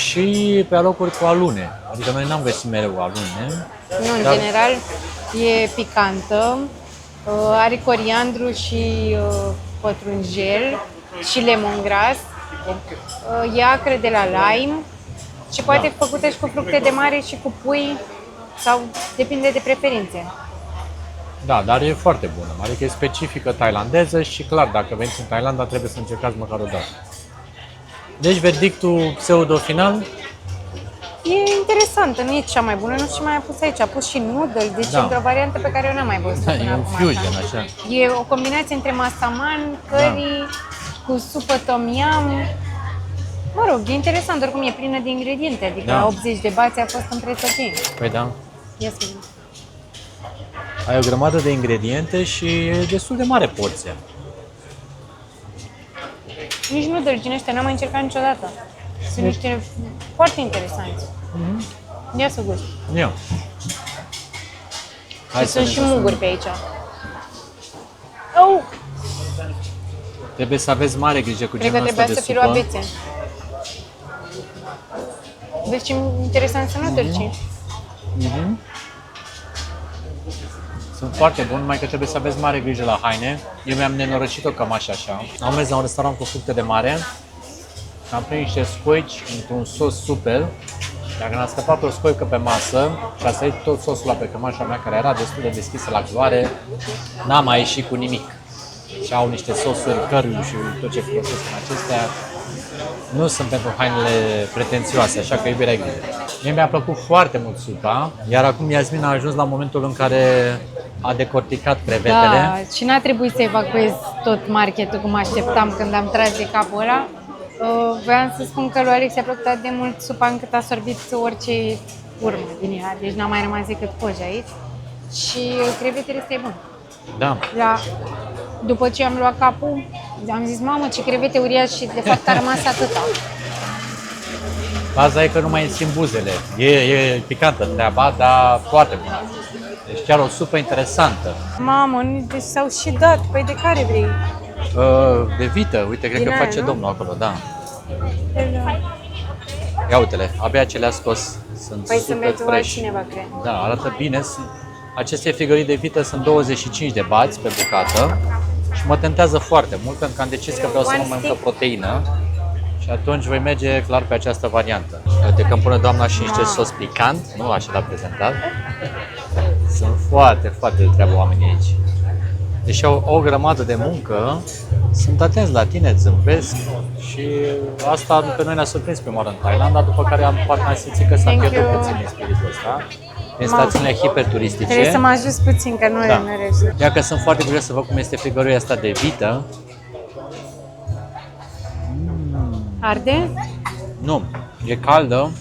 Speaker 1: și pe alocuri cu alune. Adică noi n-am găsit mereu alune.
Speaker 2: Nu, în
Speaker 1: Dar-
Speaker 2: general e picantă, are coriandru și pătrunjel și lemongrass, e acră de la lime și poate fi făcută și cu fructe de mare și cu pui sau depinde de preferințe.
Speaker 1: Da, dar e foarte bună. Adică e specifică tailandeză și clar, dacă veniți în Thailanda, trebuie să încercați măcar o dată. Deci, verdictul pseudo-final?
Speaker 2: E interesantă, nu e cea mai bună, nu știu ce mai a pus aici, a pus și noodle, deci
Speaker 1: Da.
Speaker 2: într-o variantă pe care eu n-am mai văzut
Speaker 1: Da,
Speaker 2: până
Speaker 1: e un
Speaker 2: acum.
Speaker 1: fusion, așa.
Speaker 2: E o combinație între masaman, curry, cu supă tom yum. Mă rog, e interesant, oricum e plină de ingrediente, adică
Speaker 1: Da.
Speaker 2: la 80 de bați a fost un preț ok.
Speaker 1: Păi da.
Speaker 2: Ia să vedem.
Speaker 1: Ai o grămadă de ingrediente și e destul de mare porția.
Speaker 2: Nici noodle din ăștia n-am mai încercat niciodată. Sunt niște foarte interesanți. Ia să gust.
Speaker 1: Eu.
Speaker 2: Și sunt și muguri pe aici. Oh,
Speaker 1: Trebuie să aveți mare grijă cu
Speaker 2: cred că
Speaker 1: genul ăsta
Speaker 2: trebuia
Speaker 1: de
Speaker 2: să fi luat
Speaker 1: supă.
Speaker 2: bețe. Vezi ce interesant sunt noodle.
Speaker 1: Sunt foarte buni, numai că trebuie să aveți mare grijă la haine. Eu mi-am nenorocit-o cămașă așa. Am mers la un restaurant cu fructe de mare. Am prins niște scoici într-un sos super. Iar când a scăpat o scoică pe masă și a sărit tot sosul la pe cămașa mea, care era destul de deschisă la culoare, n-am mai ieșit cu nimic. Și au niște sosuri, curry și tot ce folosesc în acestea. Nu sunt pentru hainele pretențioase, așa că iubirea e grijă. Mie mi-a plăcut foarte mult supa, iar acum Iasmin a ajuns la momentul în care a decorticat crevetele.
Speaker 2: Da, și n-a trebuit să evacuez tot marketul cum așteptam când am tras de capul ăla. Voiam să spun că lui Alex i-a plăcut atât de mult supa încât a sorbit orice urmă din ea, deci n-a mai rămas decât coja aici. Și crevetele este bun.
Speaker 1: Da.
Speaker 2: După ce am luat capul, am zis, mamă, ce crevete uriașe și de fapt a rămas atâta.
Speaker 1: Baza e că nu mai îmi simt buzele. E picantă treaba, dar foarte bună. Deci chiar o supă interesantă.
Speaker 2: Mamă, deci s-au și dat. Păi de care vrei?
Speaker 1: De vită, uite, cred
Speaker 2: Din
Speaker 1: că
Speaker 2: aia,
Speaker 1: face
Speaker 2: nu?
Speaker 1: domnul acolo, da. Ia uite-le, abia ce le-a scos. Sunt
Speaker 2: Păi să
Speaker 1: super
Speaker 2: mergi
Speaker 1: fresh.
Speaker 2: altcineva, cred.
Speaker 1: Da, arată bine. Aceste frigării de vită sunt 25 de bați pe bucată și mă tentează foarte mult pentru că am decis că vreau să mă mai multă proteină și atunci voi merge clar pe această variantă. Uite că îmi pune doamna și niște sos picant, nu așa l-a prezentat. Sunt foarte, foarte de treabă oamenii aici. Deși au o grămadă de muncă, sunt atenți la tine, îți zâmbesc și asta pe noi ne-a surprins prima oară în Thailanda, după care parcă am simțit că s-a
Speaker 2: Thank
Speaker 1: pierdut
Speaker 2: you.
Speaker 1: puțin din spiritul ăsta. În stațiunile hiperturistice.
Speaker 2: Trebuie să mă ajuți puțin, că nu le meresc.
Speaker 1: Ia că sunt foarte curios să văd cum este frigăruia asta de vită.
Speaker 2: Arde?
Speaker 1: Nu, e caldă,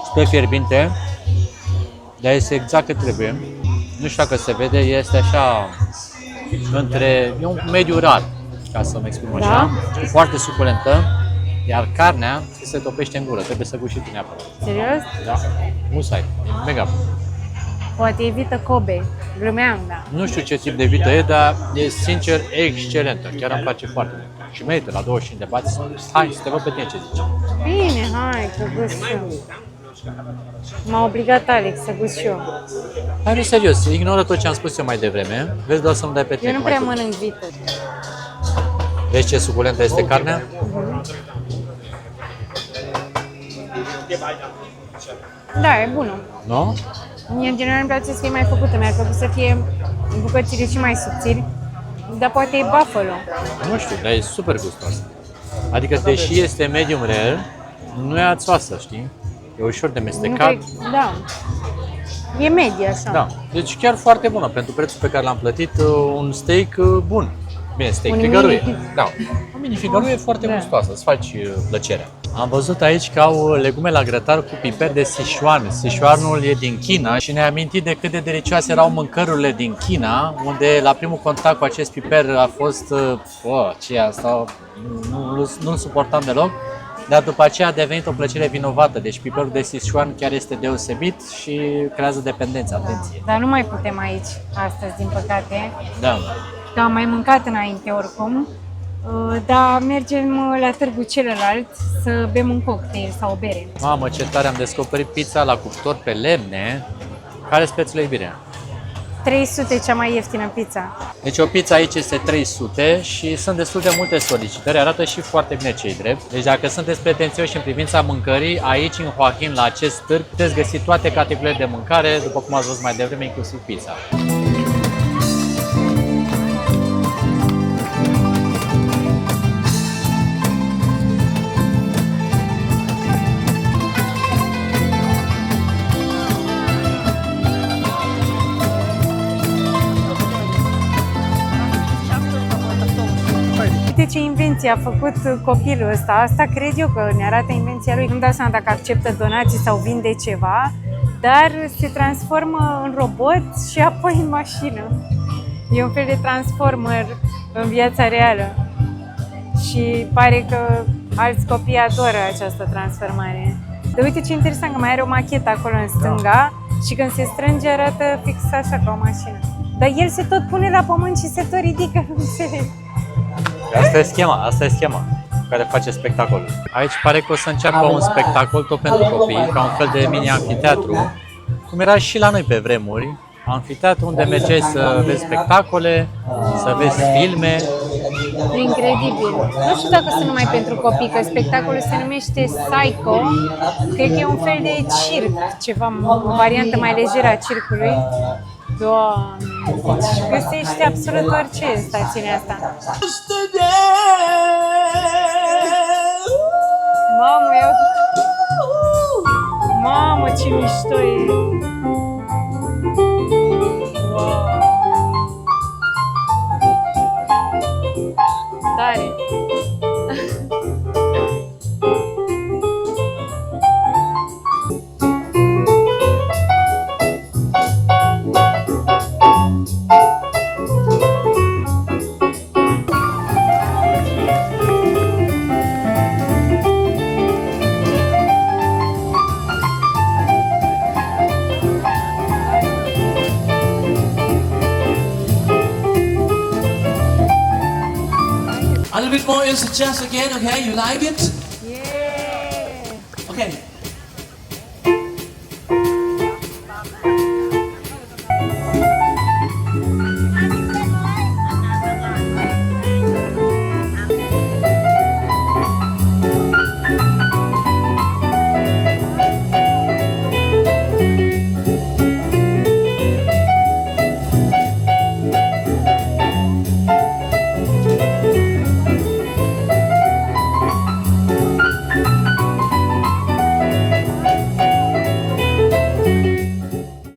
Speaker 1: spre fierbinte, dar este exact cât trebuie. Nu știu dacă se vede, este așa e un mediu rar, ca să mă exprim așa, foarte suculentă, iar carnea se topește în gură, trebuie să guși tu neapărat.
Speaker 2: Serios?
Speaker 1: Da, musai, e mega.
Speaker 2: Poate e vită Kobe. Glumeam, da.
Speaker 1: Nu știu ce tip de vită e, dar e sincer excelentă, chiar îmi place foarte mult. Și merită la 25 de bați. Hai să te văd pe tine ce zici.
Speaker 2: Bine, hai, că gust și eu. M-a obligat Alex să gust și eu.
Speaker 1: Hai, nu, serios, ignoră tot ce am spus eu mai devreme. Vezi doar să-mi dai pe tine.
Speaker 2: Eu nu
Speaker 1: cum
Speaker 2: prea
Speaker 1: ai tu.
Speaker 2: mănânc vită.
Speaker 1: Vezi ce suculentă este carnea?
Speaker 2: Da, e bună.
Speaker 1: Nu?
Speaker 2: Mie, în general, îmi place să fie mai făcută. Mi-ar plăcut să fie bucățile și mai subțiri. Dar poate e buffalo.
Speaker 1: Nu știu, dar e super gustoasă. Adică, deși este medium rare, nu e ațoasă, știi? E ușor de
Speaker 2: Nu
Speaker 1: mestecat.
Speaker 2: cred, da. E medie, așa.
Speaker 1: Da, deci chiar foarte bună. Pentru prețul pe care l-am plătit, un steak bun. Bine, steak,
Speaker 2: Un
Speaker 1: figăruie.
Speaker 2: mini.
Speaker 1: Da, o mini figăruie foarte
Speaker 2: Da.
Speaker 1: gustoasă, îți faci plăcerea. Am văzut aici că au legume la grătar cu piper de Sichuan. Sichuanul e din China și ne-a amintit de cât de delicioase erau mâncărurile din China, unde la primul contact cu acest piper a fost, ce e asta, nu-l suportam deloc. Dar după aceea a devenit o plăcere vinovată, deci piperul de Sichuan chiar este deosebit și creează dependență, atenție.
Speaker 2: Dar nu mai putem aici, astăzi, din păcate.
Speaker 1: Da.
Speaker 2: Că am mai mâncat înainte, oricum. Dar mergem la târgul celălalt să bem un cocktail sau o bere.
Speaker 1: Mamă, ce tare, am descoperit pizza la cuptor pe lemne. Care-s prețul, iubirea?
Speaker 2: 300, cea mai ieftină pizza.
Speaker 1: Deci o pizza aici este 300 și sunt destul de multe solicitări, arată și foarte bine ce-i drept. Deci dacă sunteți pretențioși în privința mâncării, aici în Joachim, la acest târg, puteți găsi toate categoriile de mâncare, după cum ați văzut mai devreme, inclusiv pizza.
Speaker 2: Uite ce invenție a făcut copilul ăsta. Asta cred eu că ne arată invenția lui. Nu-mi dau seama dacă acceptă donații sau vinde ceva, dar se transformă în robot și apoi în mașină. E un fel de transformer în viața reală. Și pare că alți copii adoră această transformare. Dar uite ce interesant că mai are o machetă acolo în stânga și când se strânge arată fix așa ca o mașină. Dar el se tot pune la pământ și se tot ridică, nu înțeleg.
Speaker 1: Asta e schema care face spectacolul. Aici pare că o să înceapă un spectacol tot pentru copii, ca un fel de mini-amfiteatru, cum era și la noi pe vremuri, amfiteatru unde mergeai să vezi spectacole, să vezi filme.
Speaker 2: Incredibil. Nu știu dacă sunt numai pentru copii, că spectacolul se numește Psycho. Cred că e un fel de circ, ceva, o variantă mai lejeră a circului. Doamne, deci găsești absolut orice în stațiunea asta. ce mișto e! Wow! Tare!
Speaker 5: A little bit more is just again, okay? You like it?
Speaker 2: Yeah!
Speaker 5: Okay,